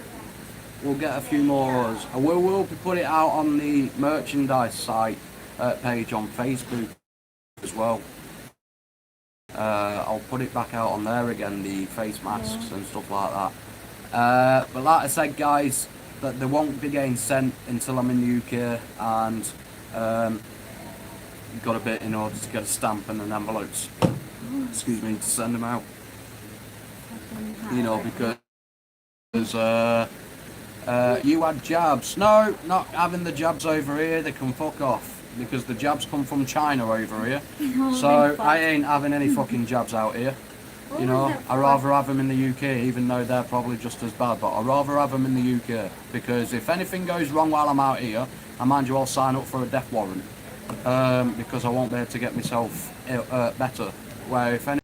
we'll get a few more of us. I will be putting it out on the merchandise site page on Facebook as well. I'll put it back out on there again, the face masks and stuff like that. But like I said, guys, that they won't be getting sent until I'm in the UK, and you've got a bit in order to get a stamp and an envelopes, excuse me, to send them out. You know, because You had jabs. No, not having the jabs over here. They can fuck off because the jabs come from China over here. So I ain't having any fucking jabs out here. You know, I'd rather have them in the UK, even though they're probably just as bad. But I'd rather have them in the UK because if anything goes wrong while I'm out here, I mind you, I'll sign up for a death warrant because I won't be able to get myself better. Where if any,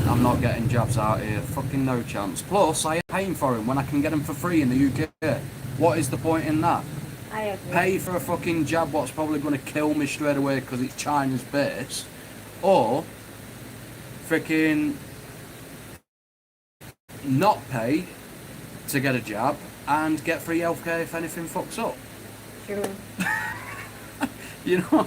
I'm not getting jabs out here, fucking no chance. Plus, I ain't paying for them when I can get them for free in the UK. What is the point in that? I agree. Pay for a fucking jab what's probably going to kill me straight away because it's China's based, or freaking not pay to get a jab and get free healthcare if anything fucks up. True. You know,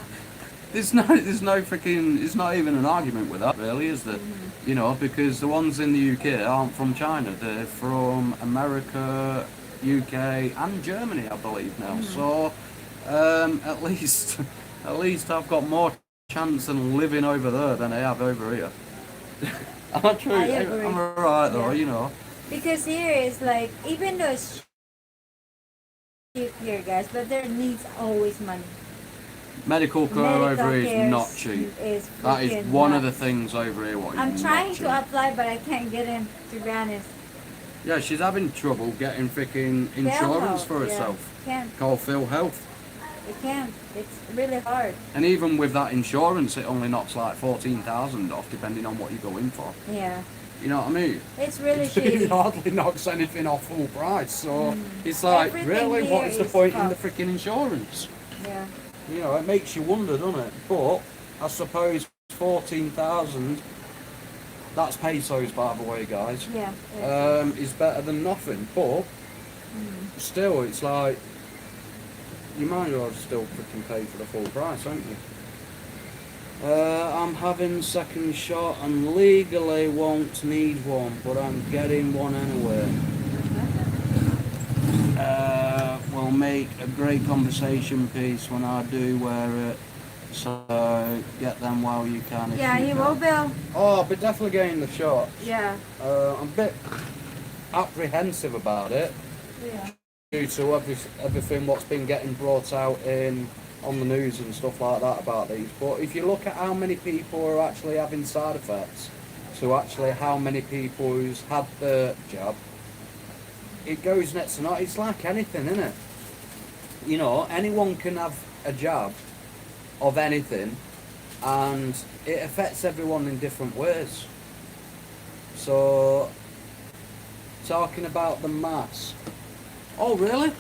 there's no freaking, it's not even an argument with that really, is there? Mm-hmm. You know, because the ones in the UK aren't from China, they're from America, UK and Germany, I believe now. So at least I've got more chance than living over there than I have over here. I'm true. I agree. I'm alright though, Yeah. you know. Because here is like, even though it's cheap here, guys, but there needs always money. Medical care over here is not cheap. That is one of the things over here. What I'm is trying not to cheap. apply, but I can't get in, to be honest. Yeah, she's having trouble getting freaking insurance for herself. Can't. Called Phil Health. It can't. It's really hard. And even with that insurance, it only knocks like 14,000 off, depending on what you go in for. Yeah. You know what I mean? It's really It shitty. hardly knocks anything off full price. So it's like, Everything really, what here is the is point in the tough. freaking insurance? Yeah. You know, it makes you wonder, doesn't it? But I suppose 14,000. That's pesos, by the way, guys. Yeah. Is better than nothing. But still, it's like you might as well still freaking pay for the full price, don't you? I'm having second shot and legally won't need one, but I'm getting one anyway. Will make a great conversation piece when I do wear it. So get them while you can. If Yeah, you he can. will, Bill. Oh, I'll be definitely getting the shot. Yeah. I'm a bit apprehensive about it Yeah. due to everything what's been getting brought out on the news and stuff like that about these. But if you look at how many people are actually having side effects, to actually how many people who's had the jab, it goes next to not. It's like anything, isn't it? You know, anyone can have a jab of anything, and it affects everyone in different ways. So, talking about the mask. Oh, really?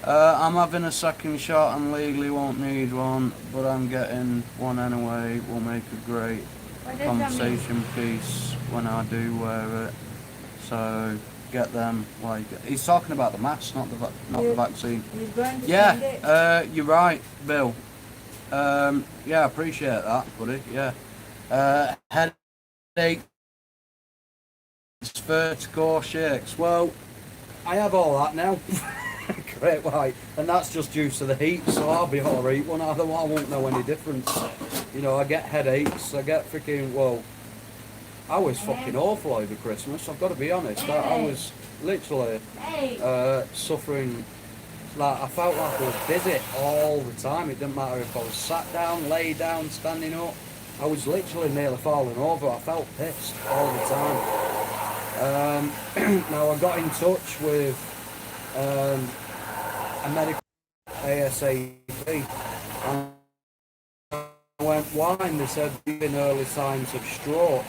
I'm having a second shot and legally won't need one, but I'm getting one anyway. Will make a great What does that mean? conversation piece when I do wear it. So get them. Like he's talking about the mask, not the vaccine. He's going to send it. Yeah, you're right, Bill. Yeah, I appreciate that, buddy. Yeah. Headache, vertigo, shakes. Well, I have all that now. Great white, and that's just due to the heat, so I'll be alright. Otherwise I won't know any difference. You know, I get headaches, I get freaking, well, I was fucking awful over Christmas, I've got to be honest. I was literally suffering, like I felt like I was dizzy all the time. It didn't matter if I was sat down, lay down, standing up. I was literally nearly falling over. I felt pissed all the time. Now I got in touch with a medical ASAP, and I went, why? And they said, in early signs of stroke.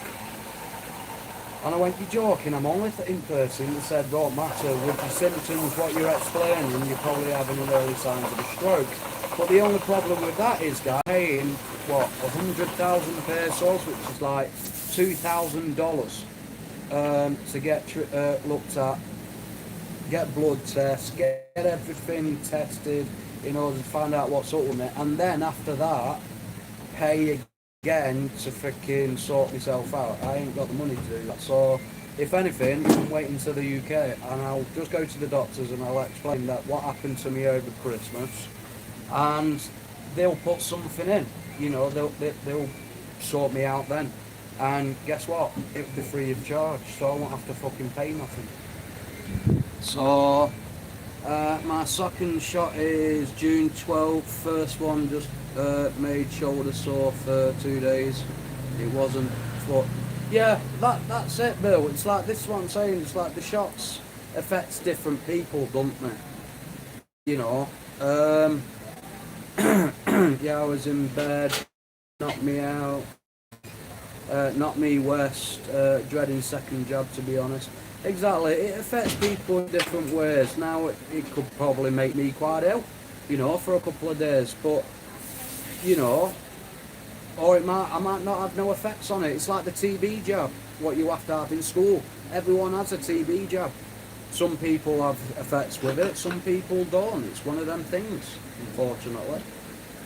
And I went, you're joking, I'm only in person. They said, don't matter, with the symptoms, what you're explaining, you're probably having an early signs of a stroke. But the only problem with that is, guys, paying, what, 100,000 pesos, which is like $2,000, to get looked at, get blood tests, get everything tested in order to find out what's up with me, and then after that, pay again to freaking sort myself out. I ain't got the money to do that. So, if anything, I'm waiting to the UK, and I'll just go to the doctors and I'll explain that what happened to me over Christmas, and they'll put something in. You know, they'll sort me out then. And guess what? It'll be free of charge, so I won't have to fucking pay nothing. So, my second shot is June 12th. First one just made shoulder sore for 2 days. It wasn't foot. Yeah, that's it, Bill. It's like this is what I'm saying. It's like the shots affects different people, don't they? You know. Yeah, I was in bed, knocked me out, knocked me west, dreading second jab, to be honest. Exactly, it affects people in different ways. Now it could probably make me quite ill, you know, for a couple of days, but, you know, or I might not have no effects on it. It's like the TB jab, what you have to have in school. Everyone has a TB jab. Some people have effects with it, some people don't. It's one of them things, unfortunately.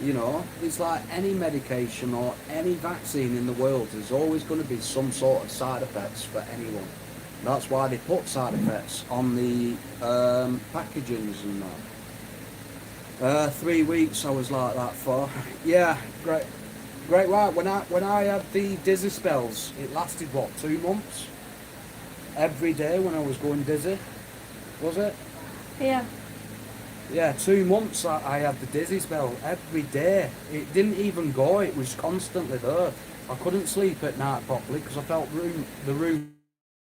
You know, it's like any medication or any vaccine in the world, there's always going to be some sort of side effects for anyone. That's why they put side effects on the packagings and that. 3 weeks I was like that for. Yeah, great. Right, when I had the dizzy spells, it lasted what, 2 months? Every day when I was going dizzy, was it? Yeah. Yeah, 2 months I had the dizzy spell every day. It didn't even go, it was constantly there. I couldn't sleep at night properly because I felt the room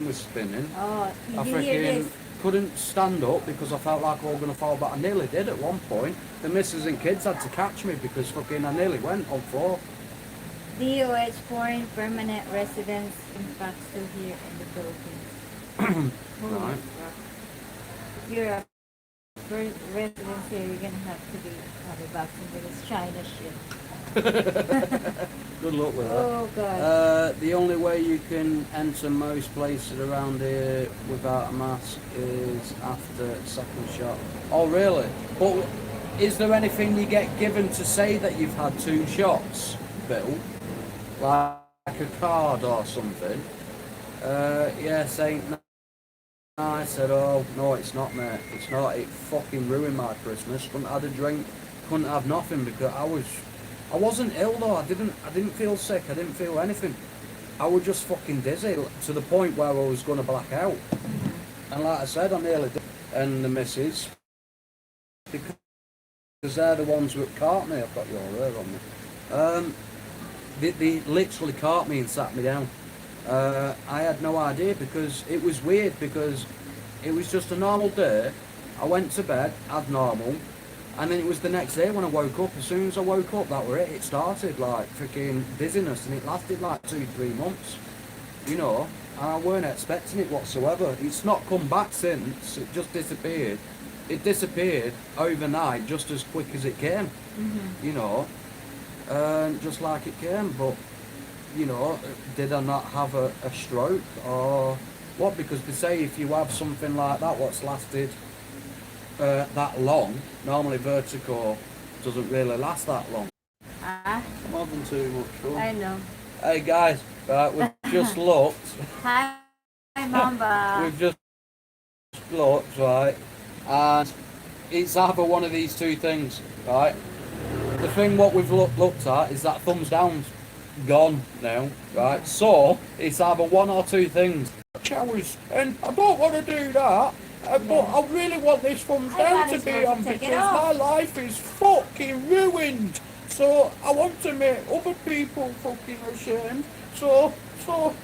was spinning. Oh, I did you hear freaking this? couldn't stand up because I felt like I was going to fall, but I nearly did at one point. The missus and kids had to catch me because fucking I nearly went on floor. DOH foreign permanent residents in fact still here in the Philippines. Holy Right. fuck. If you're a resident here, you're gonna have to be probably vaccinated with this China shit. Good luck with that. Oh god. The only way you can enter most places around here without a mask is after second shot. Oh really? But is there anything you get given to say that you've had 2 shots, Bill? Like a card or something? Yeah, saying no. I said, oh no, it's not, mate. It's not. It fucking ruined my Christmas. Couldn't have a drink. Couldn't have nothing because I wasn't ill though. I didn't feel sick. I didn't feel anything. I was just fucking dizzy to the point where I was going to black out. And like I said, I nearly did. And the missus, because they're the ones that caught me. I've got your hair on me. They literally caught me and sat me down. I had no idea because it was weird because it was just a normal day. I went to bed as normal, and then it was the next day when I woke up. As soon as I woke up, that were it. It started like freaking dizziness, and it lasted like 2-3 months. You know, and I weren't expecting it whatsoever. It's not come back since. It just disappeared. It disappeared overnight, just as quick as it came. Mm-hmm. You know, just like it came, but. You know, did I not have a stroke or what? Because they say if you have something like that, what's lasted that long, normally vertigo doesn't really last that long. Ah, More than 2 months. Sure. I know. Hey guys, right, we've just looked. Hi, Mamba. We've just looked, right, and it's either one of these 2 things, right? The thing what we've looked at is that thumbs down's gone now, right? So it's either 1 or 2 things. Showers, and I don't want to do that, but I really want this thumbs down to be on because my life is fucking ruined. So I want to make other people fucking ashamed. So, oh,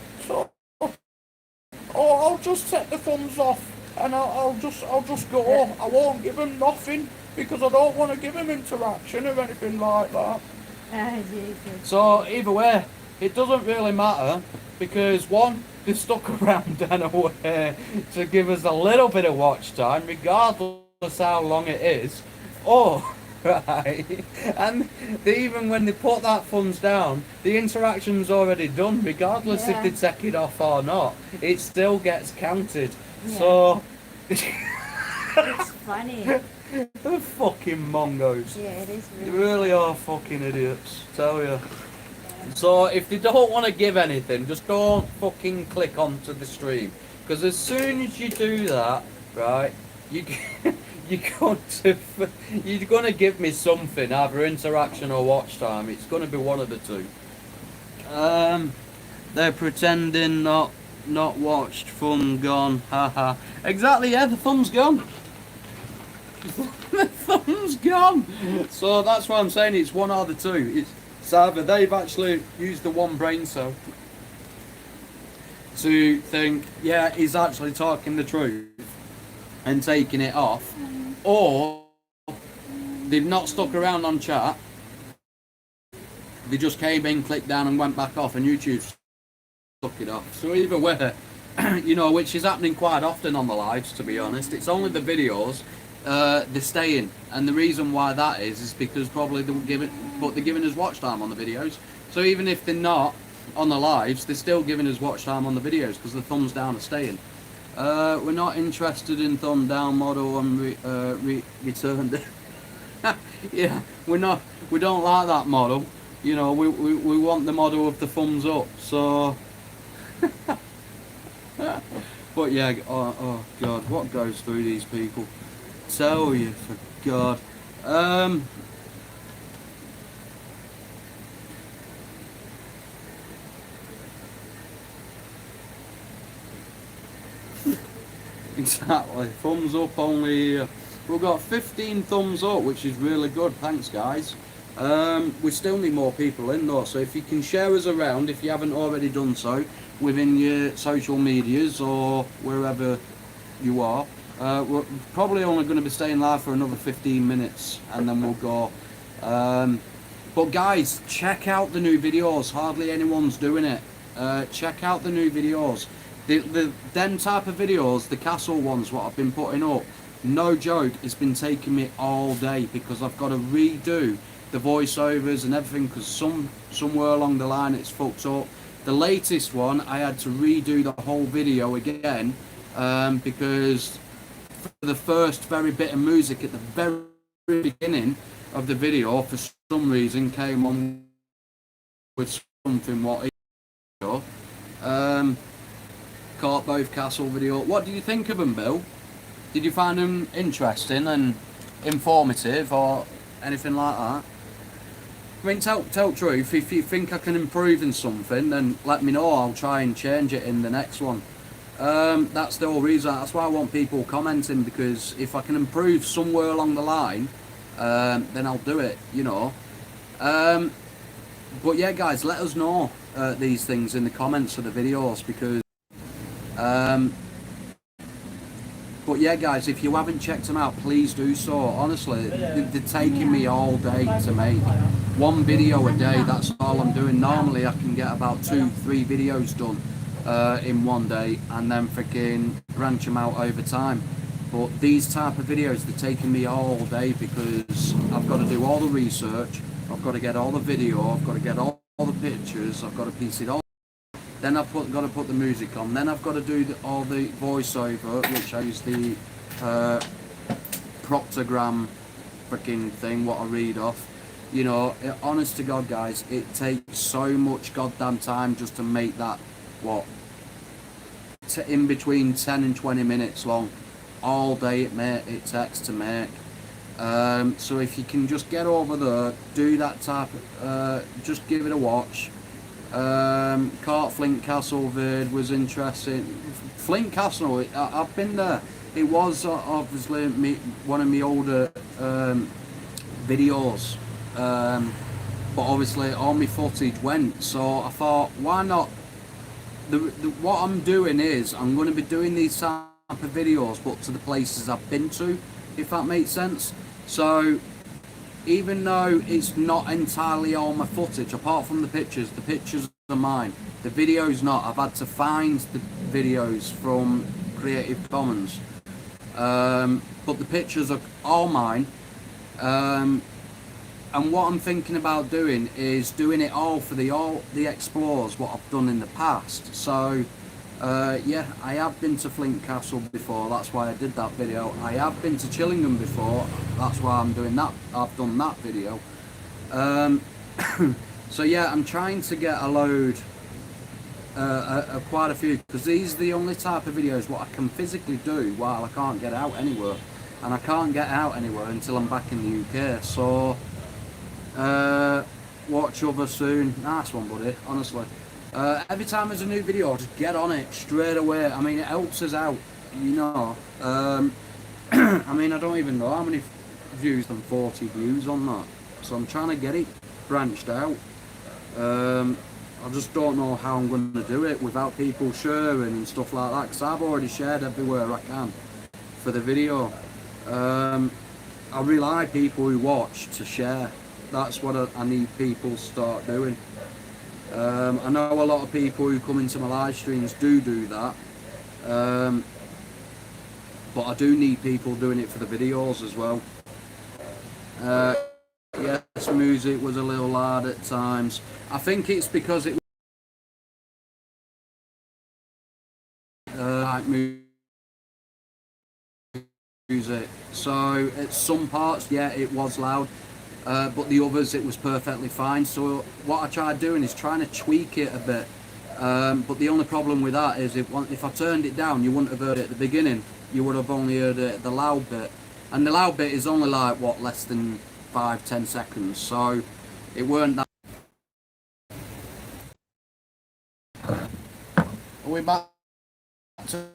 I'll just set the thumbs off, and I'll just go. I won't give them nothing because I don't want to give them interaction or anything like that. Jesus. So either way, it doesn't really matter because one, they stuck around anyway to give us a little bit of watch time, regardless how long it is. Oh, right. And even when they put that thumbs down, the interaction's already done, regardless if they take it off or not. It still gets counted. Yeah. So It's funny. they're fucking mongos. Yeah, it is They really. really are fucking idiots, tell you. So if they don't want to give anything, just don't fucking click onto the stream. Because as soon as you do that, right, you're going to give me something, either interaction or watch time. It's going to be one of the 2. They're pretending not not watched, fun gone, haha. Exactly, yeah, the fun's gone. The thumb's gone. So that's why I'm saying it's one or the two. It's either they've actually used the one brain cell to think, yeah, he's actually talking the truth and taking it off, or they've not stuck around on chat. They just came in, clicked down, and went back off, and YouTube stuck it off. So either way, you know, which is happening quite often on the lives, to be honest. It's only the videos. They're staying, and the reason why that is because probably they're giving us watch time on the videos. So even if they're not on the lives, they're still giving us watch time on the videos because the thumbs down are staying. We're not interested in thumb down model and returned. Yeah, we don't like that model. You know, we want the model of the thumbs up. So, but yeah, oh God, what goes through these people? Tell you, for God. Exactly, thumbs up only. We've got 15 thumbs up, which is really good. Thanks, guys. We still need more people in though, so if you can share us around, if you haven't already done so, within your social medias or wherever you are. We're probably only going to be staying live for another 15 minutes and then we'll go. But guys, check out the new videos. Hardly anyone's doing it. Check out the new videos. Them type of videos, the castle ones, what I've been putting up, no joke, it's been taking me all day because I've got to redo the voiceovers and everything because somewhere along the line it's fucked up. The latest one, I had to redo the whole video again because the first very bit of music at the very beginning of the video for some reason came on with something what caught both castle video. What do you think of them, Bill? Did you find them interesting and informative or anything like that? I mean, tell truth, if you think I can improve in something, then let me know, I'll try and change it in the next one. That's the whole reason, that's why I want people commenting, because if I can improve somewhere along the line, then I'll do it, you know. But yeah guys, let us know these things in the comments of the videos, because but yeah guys, if you haven't checked them out, please do so. Honestly, they're taking me all day to make. One video a day, that's all I'm doing. Normally I can get about 2-3 videos done in one day and then freaking branch them out over time. But these type of videos, they're taking me all day because I've got to do all the research, I've got to get all the video, I've got to get all the pictures, I've got to piece it all. Then I've got to put the music on. Then I've got to do all the voiceover, which I use the proctogram freaking thing, what I read off. You know, honest to God, guys, it takes so much goddamn time just to make that, what, in between 10 and 20 minutes long. All day it takes to make. So if you can just get over there, do that type of, just give it a watch. Caught Flint Castle vid was interesting. Flint Castle, I've been there. It was obviously one of my older videos, but obviously all my footage went, so I thought, why not? What I'm doing is I'm going to be doing these type of videos, but to the places I've been to, if that makes sense. So even though it's not entirely all my footage, apart from the pictures are mine. The video's not. I've had to find the videos from Creative Commons. But the pictures are all mine. And what I'm thinking about doing is doing it all for the explores, what I've done in the past. So yeah, I have been to Flint Castle before, that's why I did that video. I have been to Chillingham before, that's why I'm doing that. I've done that video. So yeah, I'm trying to get a load, quite a few, because these are the only type of videos what I can physically do while I can't get out anywhere. And I can't get out anywhere until I'm back in the UK. So watch other soon. Nice one, buddy, honestly. Every time there's a new video, just get on it straight away. I mean, it helps us out, you know. I mean, I don't even know how many views than 40 views on that. So I'm trying to get it branched out. I just don't know how I'm going to do it without people sharing and stuff like that, because I've already shared everywhere I can for the video. I rely on people who watch to share. That's what I need people to start doing. I know a lot of people who come into my live streams do that, but I do need people doing it for the videos as well. Yes, music was a little loud at times. I think it's because it like music. So at some parts, yeah, it was loud, but the others it was perfectly fine. So what I tried doing is trying to tweak it a bit. But the only problem with that is if I turned it down, you wouldn't have heard it at the beginning. You would have only heard it at the loud bit, and the loud bit is only like what, less than 5-10 seconds. So it weren't that. Are we back to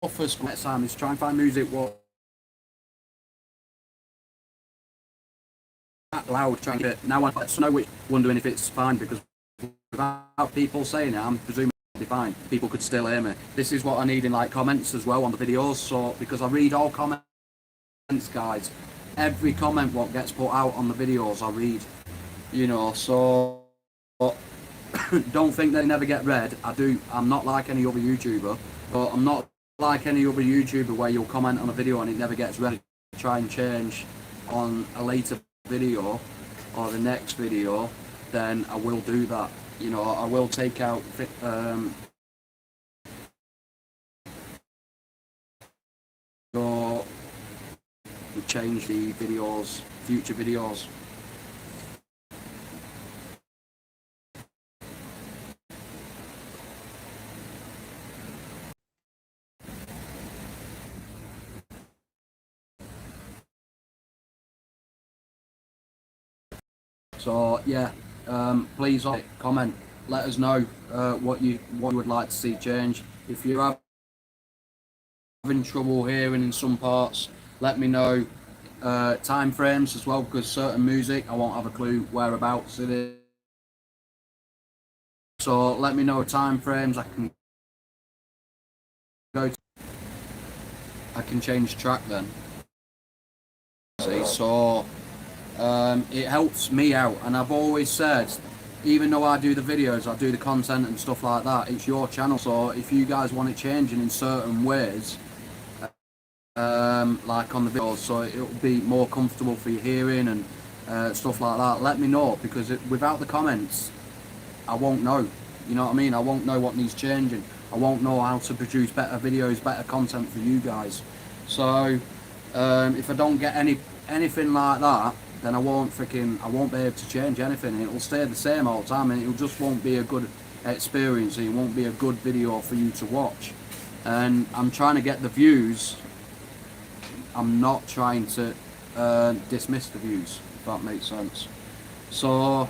buffers? Next time is try and find music what loud, trying to get now. I know which, wondering if it's fine, because without people saying it, I'm presuming it'll be fine. People could still hear me. This is what I need in like comments as well on the videos. So because I read all comments, guys, every comment what gets put out on the videos I read. You know, so don't think they never get read. I do. I'm not like any other YouTuber, but I'm not like any other YouTuber where you'll comment on a video and it never gets read. Try and change on a later video or the next video, then I will do that. You know, I will take out so change the videos, future videos. So yeah, please comment, let us know what you would like to see change. If you're having trouble hearing in some parts, let me know. Time frames as well, because certain music I won't have a clue whereabouts it is. So let me know time frames. I can go to, I can change track then. See, so it helps me out, and I've always said, even though I do the videos, I do the content and stuff like that, it's your channel. So if you guys want it changing in certain ways, like on the videos, so it'll be more comfortable for your hearing and stuff like that, let me know, because without the comments I won't know. You know what I mean? I won't know what needs changing. I won't know how to produce better videos, better content for you guys. So if I don't get anything like that, then I won't be able to change anything. It'll stay the same all the time, and it just won't be a good experience. It won't be a good video for you to watch. And I'm trying to get the views. I'm not trying to dismiss the views, if that makes sense. So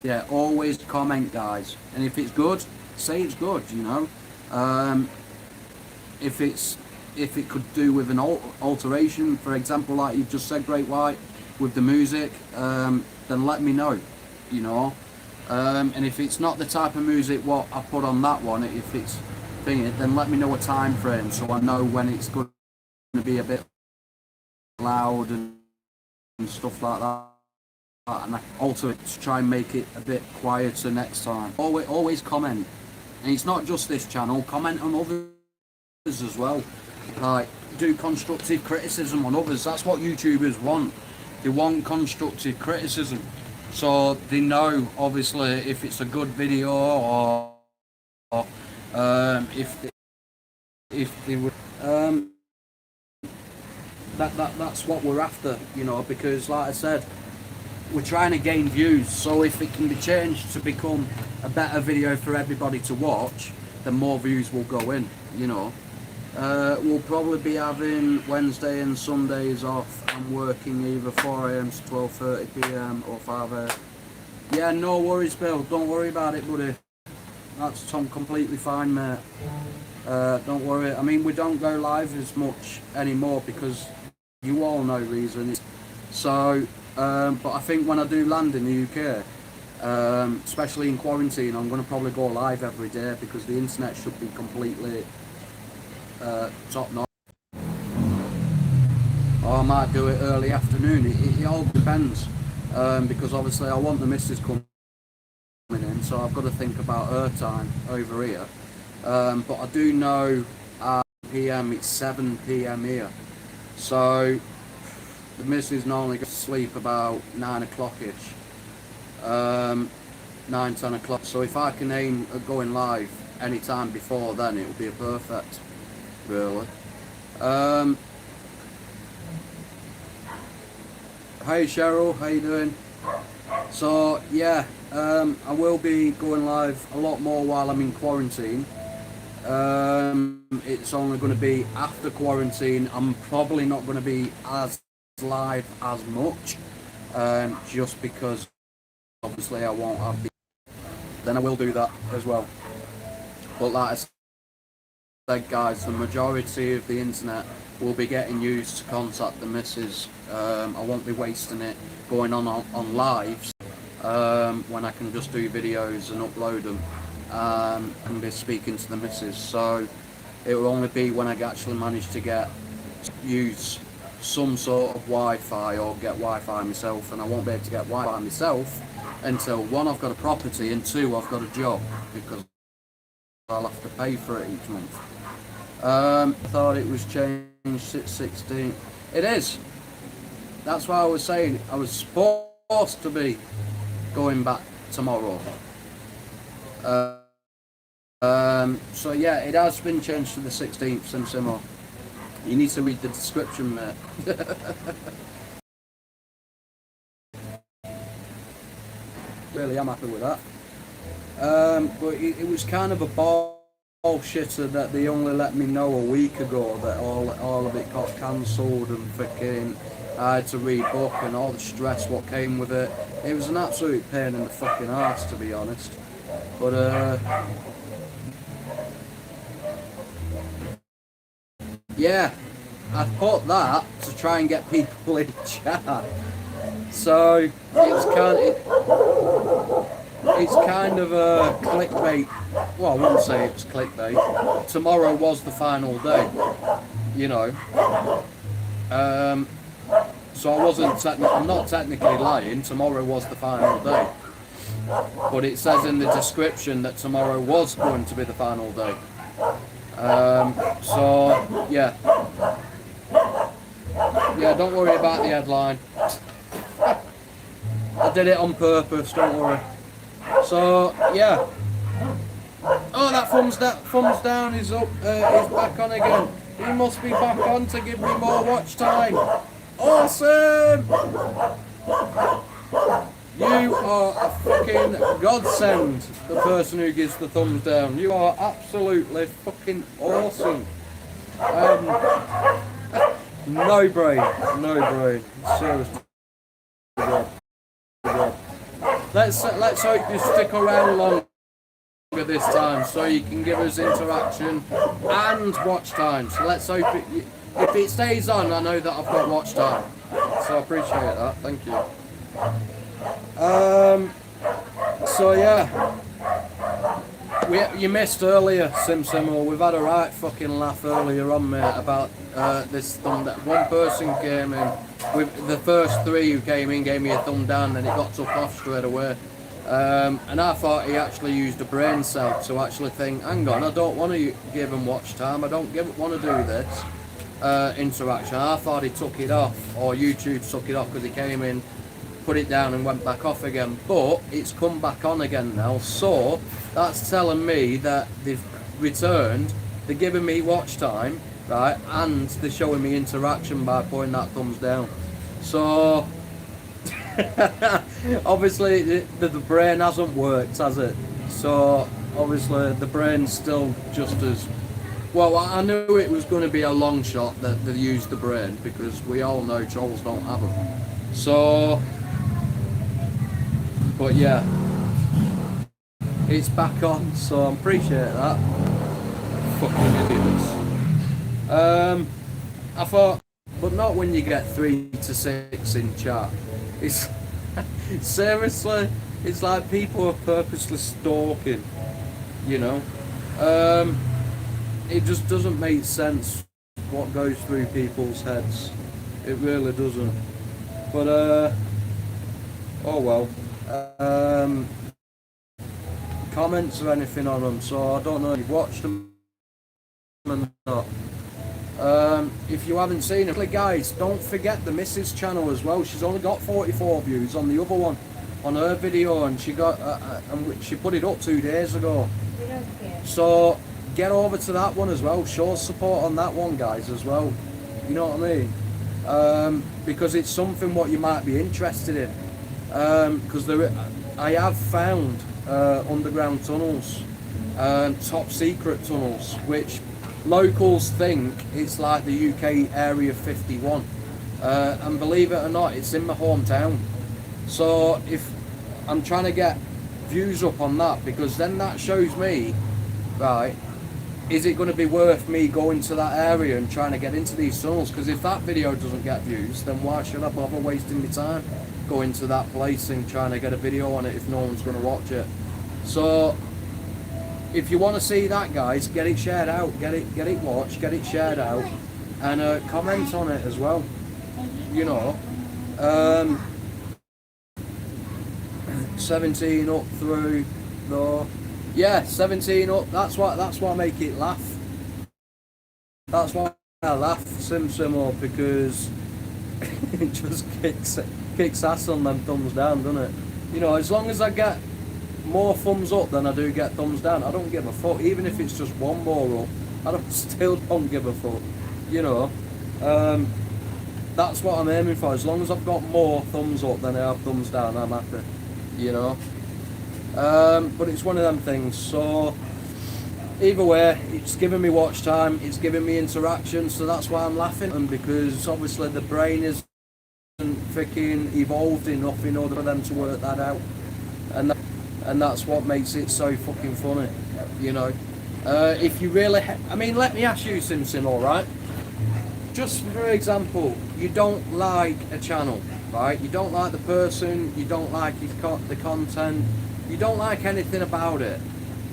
yeah, always comment, guys, and if it's good, say it's good. You know, if it could do with an alteration, for example, like you've just said, Great White, with the music, then let me know. You know, and if it's not the type of music what I put on that one, if it's thingy, then let me know a time frame so I know when it's going to be a bit loud and stuff like that, and I can alter it to try and make it a bit quieter next time. Always comment, and it's not just this channel. Comment on others as well. Like, do constructive criticism on others. That's what YouTubers want. They want constructive criticism, so they know obviously if it's a good video or if they would that's what we're after, you know, because like I said, we're trying to gain views. So if it can be changed to become a better video for everybody to watch, then more views will go in, you know. We'll probably be having Wednesday and Sundays off. I'm working either 4 a.m. to 12:30 p.m. or 5 a.m. Yeah, no worries, Bill. Don't worry about it, buddy. That's completely fine, mate. Don't worry. I mean, we don't go live as much anymore because you all know reason. So, but I think when I do land in the UK, especially in quarantine, I'm going to probably go live every day because the internet should be completely top notch. Or I might do it early afternoon. It all depends because obviously I want the missus coming in, so I've got to think about her time over here. But I do know at PM it's 7 PM here, so the missus normally goes to sleep about 9 o'clock-ish, 9-10 o'clock. So if I can aim at going live any time before then, it will be a perfect, really. Hey Cheryl, how you doing? So yeah, I will be going live a lot more while I'm in quarantine. It's only going to be after quarantine. I'm probably not going to be as live as much, just because obviously I won't have the... Then I will do that as well. But like I said, guys, the majority of the internet will be getting used to contact the missus. I won't be wasting it going on lives when I can just do videos and upload them and be speaking to the missus. So it will only be when I actually manage to use some sort of Wi-Fi or get Wi-Fi myself, and I won't be able to get Wi-Fi myself until 1, I've got a property, and 2, I've got a job, because I'll have to pay for it each month. I thought it was changed at 16. It is. That's why I was saying I was supposed to be going back tomorrow. So yeah, it has been changed to the 16th, Simo. You need to read the description, mate. Really, I'm happy with that. But it was kind of a bullshitter that they only let me know a week ago that all of it got cancelled, and freaking I had to rebook, and all the stress what came with it. It was an absolute pain in the fucking arse, to be honest. But yeah, I put that to try and get people in chat. So it's kind of a clickbait. Well, I wouldn't say it was clickbait. Tomorrow was the final day, you know. So I'm not technically lying. Tomorrow was the final day, but it says in the description that tomorrow was going to be the final day. So yeah, don't worry about the headline. I did it on purpose, don't worry. So yeah. Oh, that thumbs down is up, is back on again. He must be back on to give me more watch time. Awesome! You are a fucking godsend, the person who gives the thumbs down. You are absolutely fucking awesome. No brain. Seriously. Let's hope you stick around longer this time, so you can give us interaction and watch time. So let's hope if it stays on, I know that I've got watch time. So I appreciate that. Thank you. So yeah, you missed earlier, Simo. We've had a right fucking laugh earlier on, mate, about this thumb down. One person came in, with the first 3 who came in gave me a thumb down, and it got took off straight away. And I thought he actually used a brain cell to actually think, hang on, I don't want to give him watch time, I don't want to do this interaction. I thought he took it off, or YouTube took it off, because he came in, put it down and went back off again, but it's come back on again now, so that's telling me that they've returned, they're giving me watch time, right, and they're showing me interaction by putting that thumbs down. So obviously the brain hasn't worked, has it? So obviously the brain's still just as Well, I knew it was going to be a long shot that they used the brain, because we all know trolls don't have them. So, but yeah, it's back on, so I appreciate that. Fucking idiots. I thought, but not when you get 3 to 6 in chat. It's seriously, it's like people are purposely stalking, you know. It just doesn't make sense what goes through people's heads. It really doesn't. But oh well. Comments or anything on them, so I don't know if you've watched them or not. If you haven't seen it, guys, don't forget the Mrs. channel as well. She's only got 44 views on the other one, on her video, and she got and she put it up 2 days ago. We don't care. So get over to that one as well. Show support on that one, guys, as well. You know what I mean? Because it's something what you might be interested in. Because I have found underground tunnels, top secret tunnels, which locals think it's like the UK Area 51, and believe it or not, it's in my hometown. So if I'm trying to get views up on that, because then that shows me, right, is it going to be worth me going to that area and trying to get into these tunnels? Because if that video doesn't get views, then why should I bother wasting my time going to that place and trying to get a video on it if no one's going to watch it? So if you want to see that, guys, get it shared out, get it watched, get it shared out, and comment on it as well. You know, 17 up through though. Yeah, 17 up. That's why I make it laugh. That's why I laugh, Sim because it just kicks ass on them thumbs down, doesn't it? You know, as long as I get more thumbs up than I do get thumbs down, I don't give a fuck. Even if it's just one more up, still don't give a fuck. You know, that's what I'm aiming for. As long as I've got more thumbs up than I have thumbs down, I'm happy. You know. But it's one of them things. So either way, it's giving me watch time, it's giving me interaction, so that's why I'm laughing. And because obviously the brain isn't freaking evolved enough in order for them to work that out, and that's what makes it so fucking funny, you know. If you really, I mean, let me ask you, Sim, all right? Just for example, you don't like a channel, right? You don't like the person, you don't like the content, you don't like anything about it.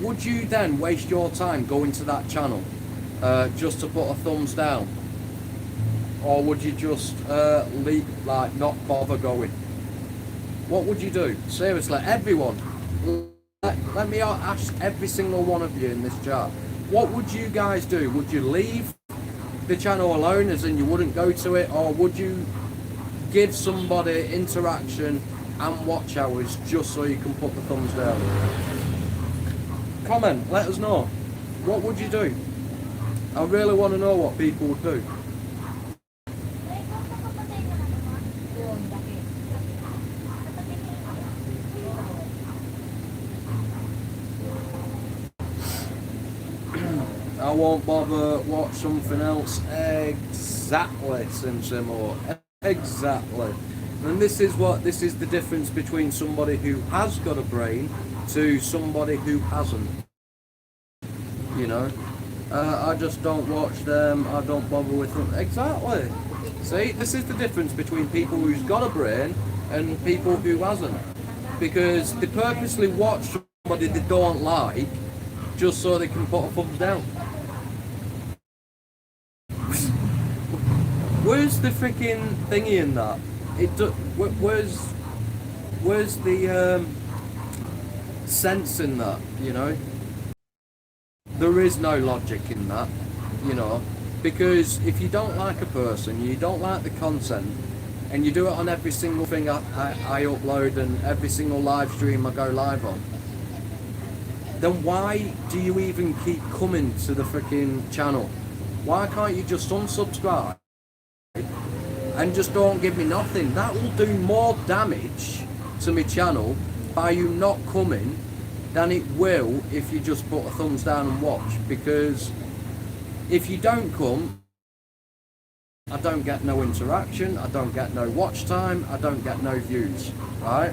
Would you then waste your time going to that channel just to put a thumbs down? Or would you just not bother going? What would you do? Seriously, everyone. Let me ask every single one of you in this chat. What would you guys do? Would you leave the channel alone, as in you wouldn't go to it? Or would you give somebody interaction and watch hours just so you can put the thumbs down? Comment, let us know. What would you do? I really want to know what people would do. I won't bother, watch something else. Exactly, Sim or exactly. And this is the difference between somebody who has got a brain to somebody who hasn't. You know, I just don't watch them. I don't bother with them. Exactly. See, this is the difference between people who's got a brain and people who hasn't. Because they purposely watch somebody they don't like just so they can put a thumbs down. Where's the freaking thingy in that? Where's the sense in that, you know? There is no logic in that, you know, because if you don't like a person, you don't like the content, and you do it on every single thing I upload and every single live stream I go live on, then why do you even keep coming to the freaking channel? Why can't you just unsubscribe and just don't give me nothing? That will do more damage to my channel by you not coming than it will if you just put a thumbs down and watch. Because If you don't come, I don't get no interaction, I don't get no watch time, I don't get no views, right?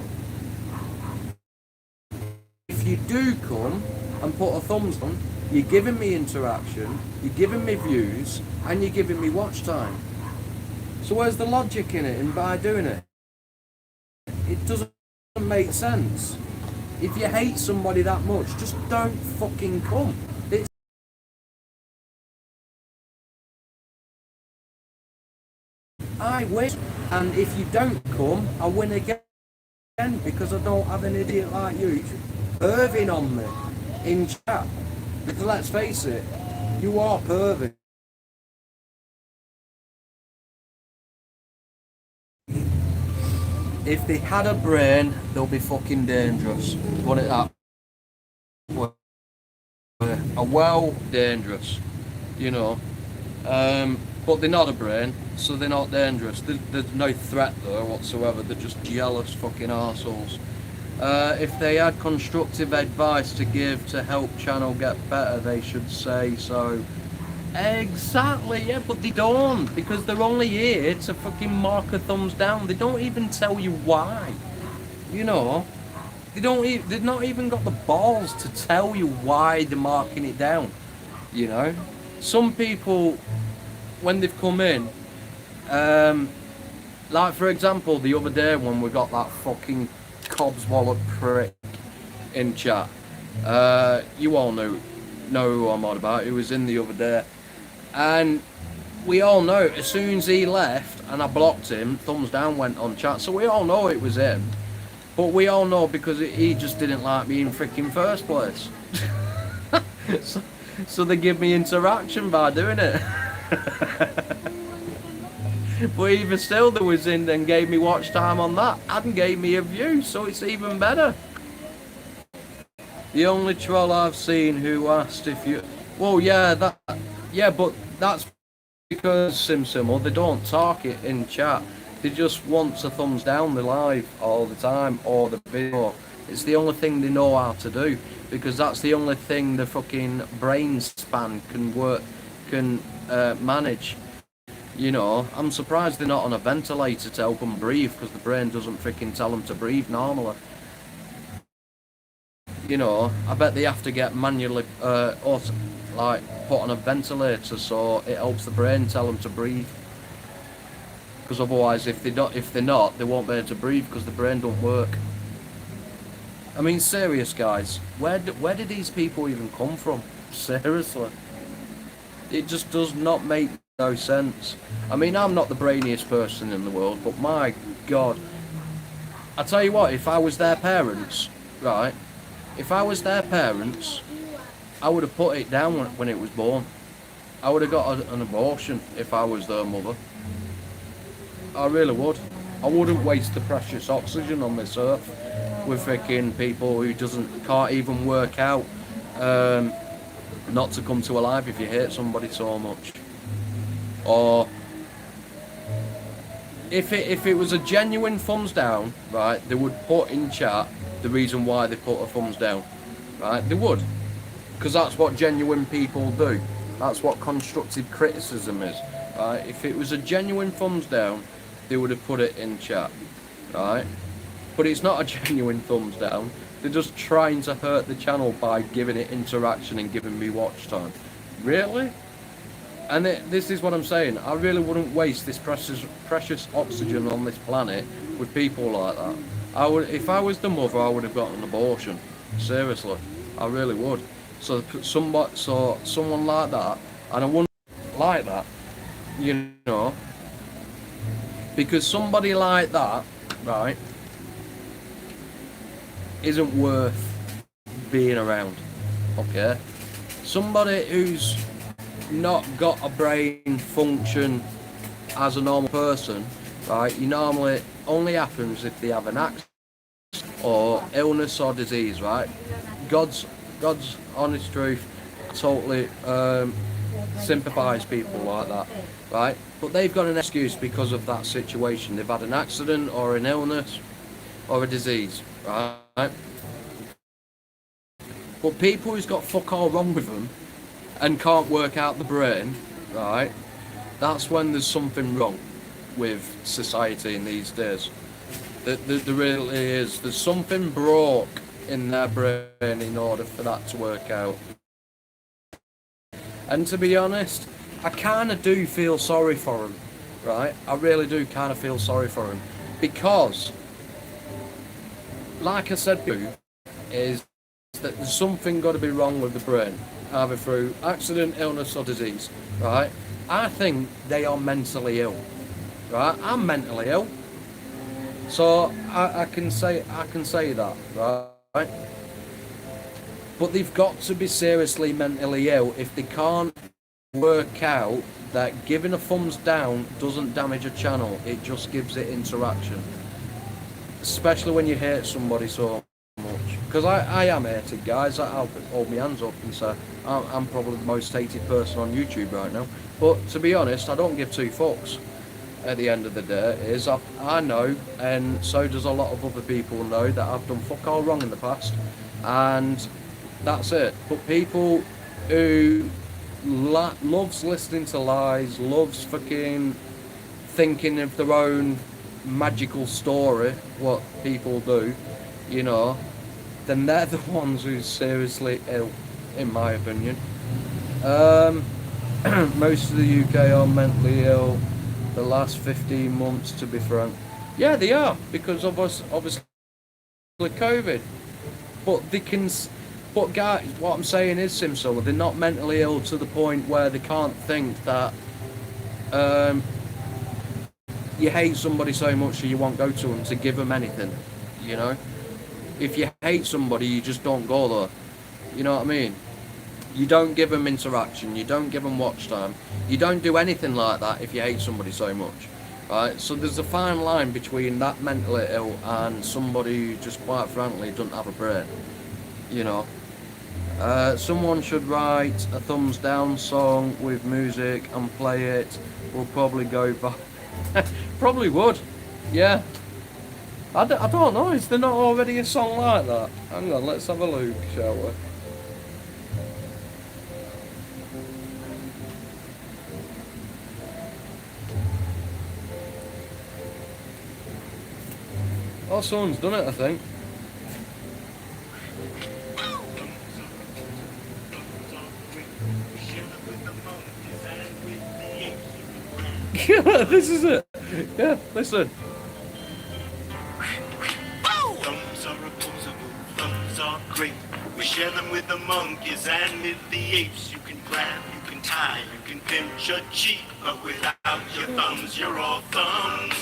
If you do come and put a thumbs on, you're giving me interaction, you're giving me views, and you're giving me watch time. So where's the logic in it and by doing it? It doesn't make sense. If you hate somebody that much, just don't fucking come. I win, and if you don't come, I win again because I don't have an idiot like you perving on me in chat. Because let's face it, you are perving. If they had a brain, they'll be fucking dangerous. Put it that way. Well, dangerous, you know. But they're not a brain, so they're not dangerous. There's no threat there whatsoever. They're just jealous fucking arseholes. If they had constructive advice to give to help channel get better, they should say so. Exactly, yeah, but they don't, because they're only here to fucking mark a thumbs down. They don't even tell you why. You know, they've not even got the balls to tell you why they're marking it down. You know, some people, when they've come in, like for example, the other day when we got that fucking Cobb's wallet prick in chat, you all know who I'm on about. It was in the other day, and we all know as soon as he left and I blocked him, thumbs down went on chat. So we all know it was him, but we all know because he just didn't like me in freaking first place. So they give me interaction by doing it. But even still, there was in and gave me watch time on that and gave me a view, so it's even better. The only troll I've seen who asked if you, well, yeah, but that's because SimSimple, they don't talk it in chat. They just want a thumbs down the live all the time or the video. It's the only thing they know how to do, because that's the only thing the fucking brain span can manage. You know, I'm surprised they're not on a ventilator to help them breathe, because the brain doesn't freaking tell them to breathe normally. You know, I bet they have to get manually, like, put on a ventilator so it helps the brain tell them to breathe. Because otherwise, if they're not, they won't be able to breathe because the brain don't work. I mean, serious guys, where did these people even come from? Seriously, it just does not make no sense. I mean, I'm not the brainiest person in the world, but my God, I tell you what, if I was their parents, right? If I was their parents, I would have put it down when it was born. I would have got an abortion if I was their mother. I really would. I wouldn't waste the precious oxygen on this earth with freaking people who can't even work out not to come to alive if you hate somebody so much. Or if it was a genuine thumbs down, right, they would put in chat the reason why they put a thumbs down, right? They would, because that's what genuine people do. That's what constructive criticism is, right? If it was a genuine thumbs down, they would have put it in chat, right? But it's not a genuine thumbs down. They're just trying to hurt the channel by giving it interaction and giving me watch time. Really? And this is what I'm saying. I really wouldn't waste this precious oxygen on this planet with people like that. If I was the mother, I would have got an abortion. Seriously, I really would. So someone like that, and I wouldn't like that, you know, because somebody like that, right, isn't worth being around. Okay, somebody who's not got a brain function as a normal person, right? You normally only happens if they have an accident or illness or disease, right? God's honest truth, totally sympathise people like that, right? But they've got an excuse because of that situation. They've had an accident or an illness or a disease, right? But people who's got fuck all wrong with them, and can't work out the brain, right, that's when there's something wrong with society in these days. There really is. There's something broke in their brain in order for that to work out. And to be honest, I kind of do feel sorry for them, right? I really do kind of feel sorry for them. Because, like I said, is that there's something got to be wrong with the brain, either through accident, illness or disease, right? I think they are mentally ill, right? I'm mentally ill, so I can say that, right? But they've got to be seriously mentally ill if they can't work out that giving a thumbs down doesn't damage a channel, it just gives it interaction. Especially when you hate somebody so much. Because I am hated, guys. I'll hold my hands up and say I'm probably the most hated person on YouTube right now. But to be honest, I don't give two fucks. At the end of the day, is I know, and so does a lot of other people know, that I've done fuck all wrong in the past, and that's it. But people who loves listening to lies, loves fucking thinking of their own magical story, what people do, you know, then they're the ones who's seriously ill, in my opinion. Most of the UK are mentally ill the last 15 months, to be frank. Yeah, they are, because of us, obviously COVID. But they can, but guys, what I'm saying is, Simsolo, they're not mentally ill to the point where they can't think that you hate somebody so much that you won't go to them to give them anything, you know? If you hate somebody, you just don't go there, you know what I mean? You don't give them interaction, you don't give them watch time, you don't do anything like that if you hate somebody so much, right? So there's a fine line between that mentally ill and somebody who just quite frankly doesn't have a brain, you know? Someone should write a thumbs down song with music and play it. We'll probably go back. Probably would, yeah. I don't know, is there not already a song like that? Hang on, let's have a look, shall we? Oh, someone's done it, I think. This is it. Yeah, listen. Thumbs are opposable, thumbs are great. We share them with the monkeys and with the apes. You can grab, you can tie, you can pinch a cheek, but without your thumbs, you're all thumbs.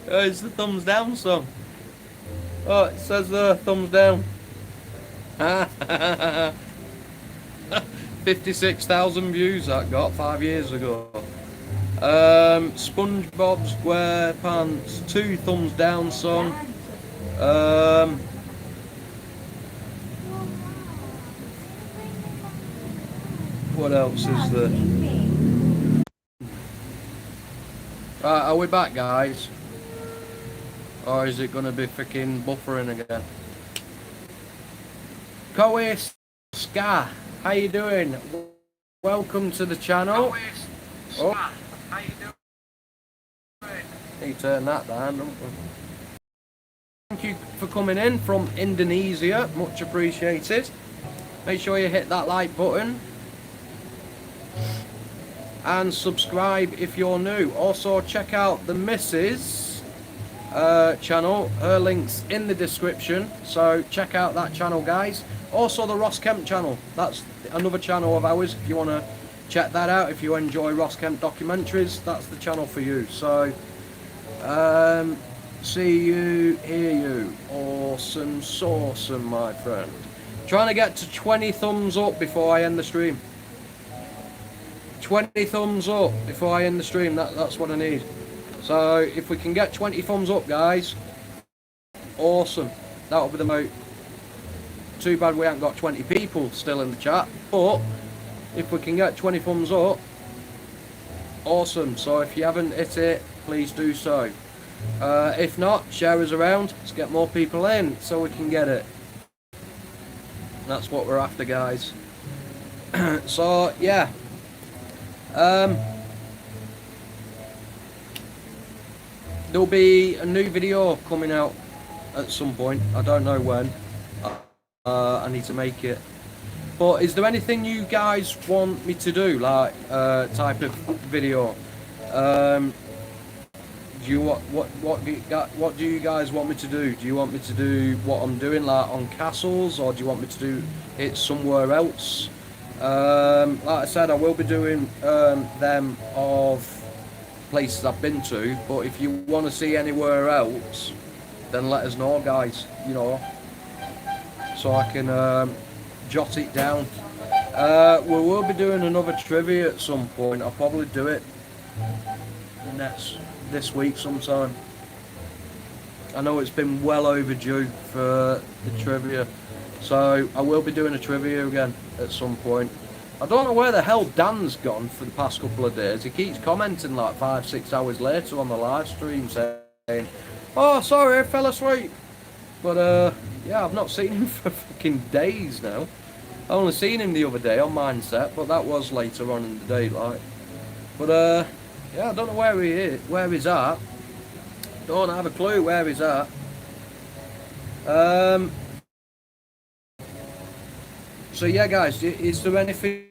It's the thumbs down song. Oh, it says thumbs down. 56,000 views that got 5 years ago. SpongeBob SquarePants 2 thumbs down song. What else is there? Right, are we back, guys? Or is it gonna be freaking buffering again? Koei Ska, how you doing? Welcome to the channel. Oh, How you doing? need to turn that down, don't we? Thank you for coming in from Indonesia, much appreciated. Make sure you hit that like button and subscribe if you're new. Also check out the Mrs. Channel, her link's in the description, so check out that channel, guys. Also the Ross Kemp channel, that's another channel of ours. If you want to check that out, if you enjoy Ross Kemp documentaries, that's the channel for you. So see you, hear you, awesome sawsome, my friend. Trying to get to 20 thumbs up before I end the stream. 20 thumbs up before I end the stream, that's what I need. So if we can get 20 thumbs up, guys, awesome. That'll be the most. Too bad we haven't got 20 people still in the chat, but if we can get 20 thumbs up, awesome. So if you haven't hit it, please do so. If not, share us around. Let's get more people in so we can get it. That's what we're after, guys. So yeah, there'll be a new video coming out at some point. I don't know when. I need to make it. But is there anything you guys want me to do, like type of video? Do you what do you guys want me to do? Do you want me to do what I'm doing, like on castles, or do you want me to do it somewhere else? Like I said, I will be doing them of places I've been to. But if you want to see anywhere else, then let us know, guys. You know, so I can jot it down. We will be doing another trivia at some point. I'll probably do it this week sometime. I know it's been well overdue for the trivia, so I will be doing a trivia again at some point. I don't know where the hell Dan's gone for the past couple of days. He keeps commenting like 5-6 hours later on the live stream saying, "Oh, sorry, I fell asleep." But yeah, I've not seen him for fucking days now. I only seen him the other day on Mindset, but that was later on in the day, like. But yeah, I don't know where he is, where he's at. Don't have a clue where he's at. So yeah, guys, is there anything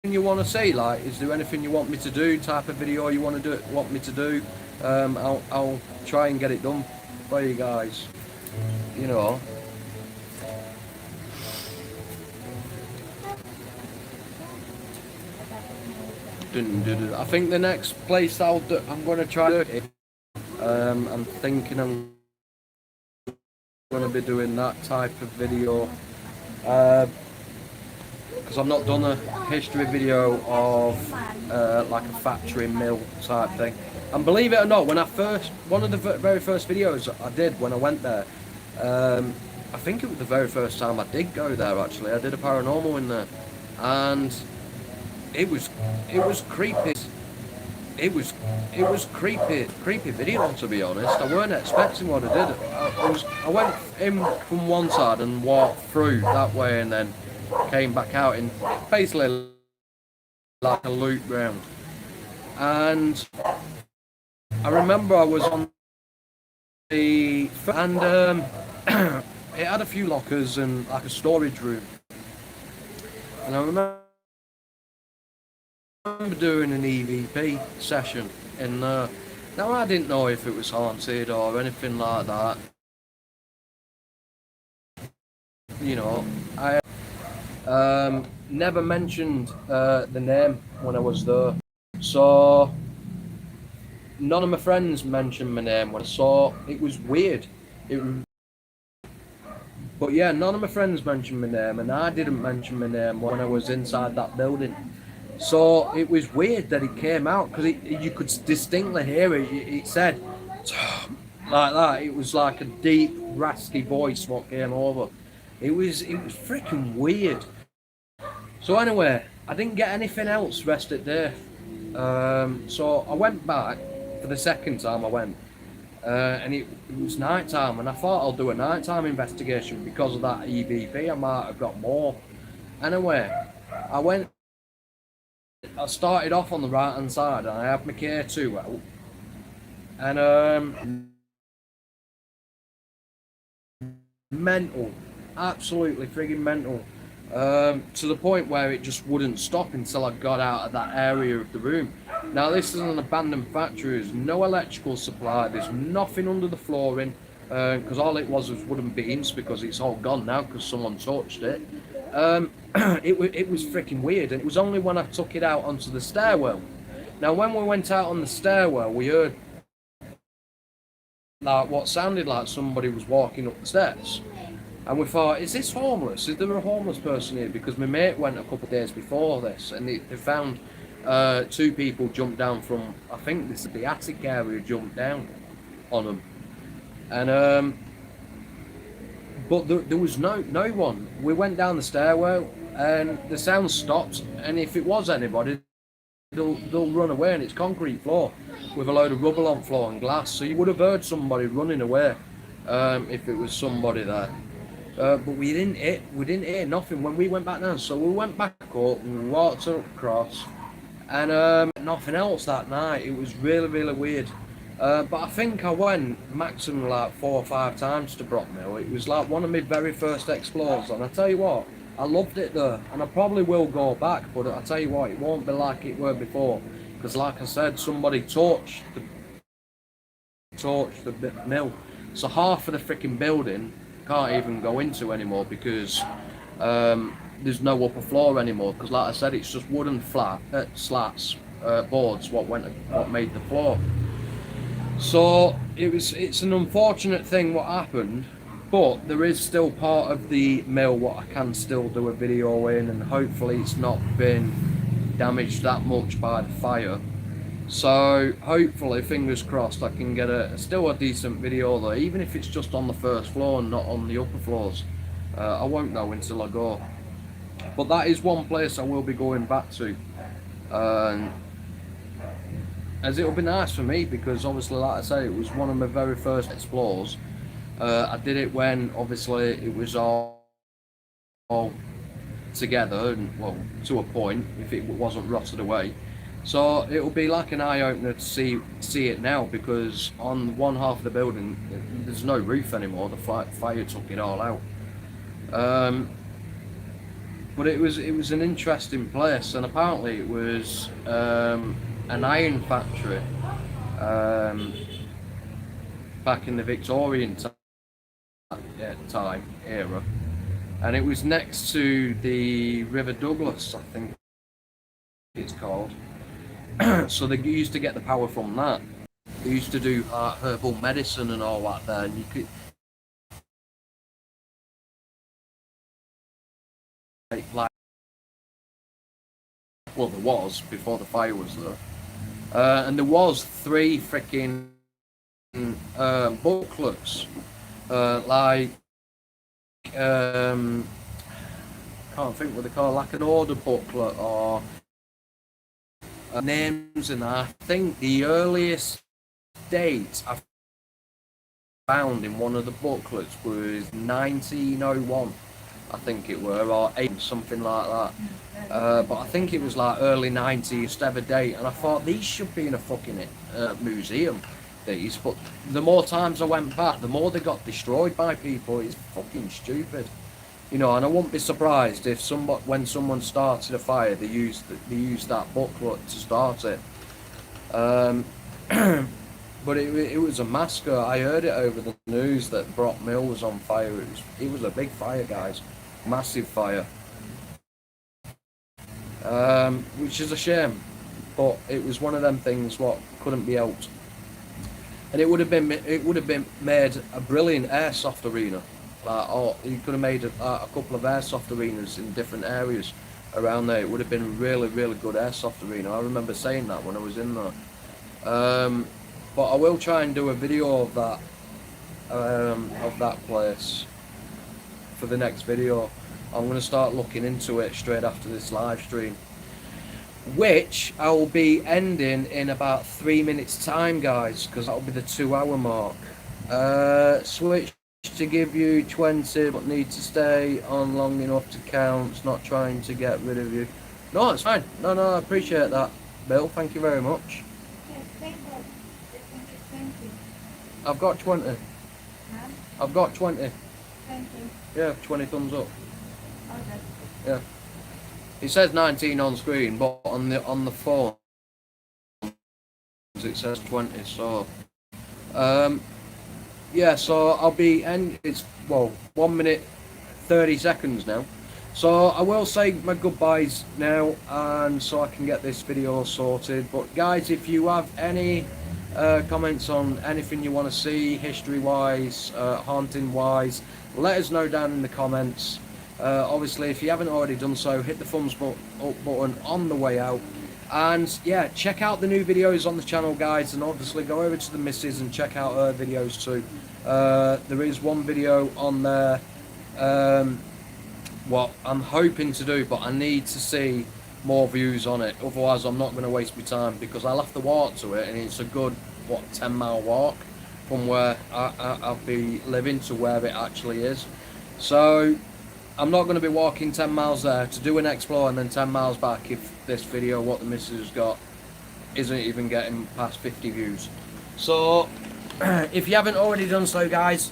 you want to see? Like, is there anything you want me to do? Type of video you want me to do? I'll try and get it done for you guys. You know. I think the next place I'm going to try it. I'm thinking I'm going to be doing that type of video because I've not done a history video of like a factory mill type thing. And believe it or not, when one of the very first videos I did when I went there, I think it was the very first time I did go there. Actually, I did a paranormal in there, and it was creepy. It was creepy video, to be honest. I weren't expecting what I did. I went in from one side and walked through that way, and then came back out in basically like a loop round. And I remember I was on the and it had a few lockers and like a storage room. And I remember doing an EVP session in there. Now I didn't know if it was haunted or anything like that. You know, I never mentioned the name when I was there. So none of my friends mentioned my name when I saw it. Was weird. But yeah, none of my friends mentioned my name, and I didn't mention my name when I was inside that building. So it was weird that it came out because you could distinctly hear it. It said like that. It was like a deep, raspy voice what came over. It was freaking weird. So anyway, I didn't get anything else rest at day. So I went back for the second time I went, and it was night time, and I thought I'll do a nighttime investigation because of that EVP. I might have got more. Anyway, I started off on the right hand side, and I had my K2 out, and mental, absolutely frigging mental, to the point where it just wouldn't stop until I got out of that area of the room. Now this is an abandoned factory, there's no electrical supply, there's nothing under the flooring, because all it was wooden beams, because it's all gone now because someone touched it. It was freaking weird, and it was only when I took it out onto the stairwell. Now when we went out on the stairwell, we heard like what sounded like somebody was walking up the stairs, and we thought, is this homeless? Is there a homeless person here? Because my mate went a couple of days before this, and they found two people jumped down from, I think this is the attic area, jumped down on them, and but there was no one. We went down the stairwell, and the sound stopped, and if it was anybody, they'll run away, and it's concrete floor with a load of rubble on floor and glass, so you would have heard somebody running away if it was somebody there. But we didn't hear nothing when we went back down. So we went back up, and we walked across, and nothing else that night. It was really, really weird. But I think I went maximum like 4 or 5 times to Brockmill. It was like one of my very first explores, and I tell you what, I loved it there, and I probably will go back. But I tell you what, it won't be like it were before, because like I said, somebody torched the mill, so half of the freaking building can't even go into anymore because there's no upper floor anymore. Because like I said, it's just wooden slats, boards what made the floor. So it's an unfortunate thing what happened, but there is still part of the mill what I can still do a video in, and hopefully it's not been damaged that much by the fire. So hopefully, fingers crossed, I can get still a decent video there, even if it's just on the first floor and not on the upper floors. I won't know until I go. But that is one place I will be going back to. As it'll be nice for me, because obviously, like I say, it was one of my very first explores. I did it when obviously it was all together, and well, to a point, if it wasn't rotted away. So it'll be like an eye-opener to see it now, because on one half of the building there's no roof anymore. The fire took it all out. But it was an interesting place, and apparently it was an iron factory back in the Victorian time era, and it was next to the River Douglas, I think it's called. So they used to get the power from that. They used to do herbal medicine and all that there, and you could like, well, there was before the fire was there, and there was 3 freaking booklets, like can't think what they call, like an order booklet or names, and I think the earliest date I found in one of the booklets was 1901, I think it were, or 8, something like that. But I think it was like early 90s ever date, and I thought these should be in a fucking museum, these. But the more times I went back, the more they got destroyed by people. It's fucking stupid. You know, and I wouldn't be surprised if when someone started a fire, they used that booklet to start it. But it was a massacre. I heard it over the news that Brock Mill was on fire. It was a big fire, guys, massive fire. Which is a shame, but it was one of them things what couldn't be helped. And it would have been made a brilliant airsoft arena. You could have made a couple of airsoft arenas in different areas around there. It would have been a really, really good airsoft arena. I remember saying that when I was in there. But I will try and do a video of that place for the next video. I'm going to start looking into it straight after this live stream, which I will be ending in about 3 minutes time, guys, because that'll be the 2-hour mark. Switch to give you 20, but need to stay on long enough to count. It's not trying to get rid of you. No, it's fine. No, I appreciate that, Bill. Thank you very much. I've got 20. Huh? I've got 20. Thank you. Yeah, 20 thumbs up. Okay. Yeah. It says 19 on screen, but on the phone it says 20. So, yeah. So I'll be it's 1 minute 30 seconds now. So I will say my goodbyes now, and so I can get this video sorted. But guys, if you have any comments on anything you want to see, history wise, haunting wise, let us know down in the comments. Obviously, if you haven't already done so, hit the thumbs up button on the way out, and yeah, check out the new videos on the channel, guys, and obviously go over to the missus and check out her videos too. There is one video on there what I'm hoping to do, but I need to see more views on it, otherwise I'm not going to waste my time, because I'll have to walk to it, and it's a good 10-mile walk from where I'll be living to where it actually is. So I'm not going to be walking 10 miles there to do an explore and then 10 miles back if this video, what the missus has got, isn't even getting past 50 views. So if you haven't already done so, guys,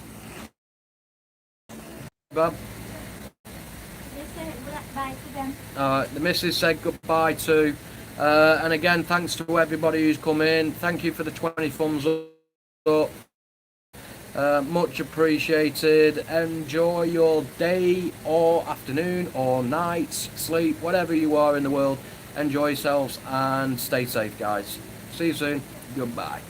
Bob. Bye to them. The missus said goodbye too. And again, thanks to everybody who's come in. Thank you for the 20 thumbs up. Much appreciated. Enjoy your day or afternoon or night, sleep, whatever you are in the world. Enjoy yourselves and stay safe, guys. See you soon. Goodbye.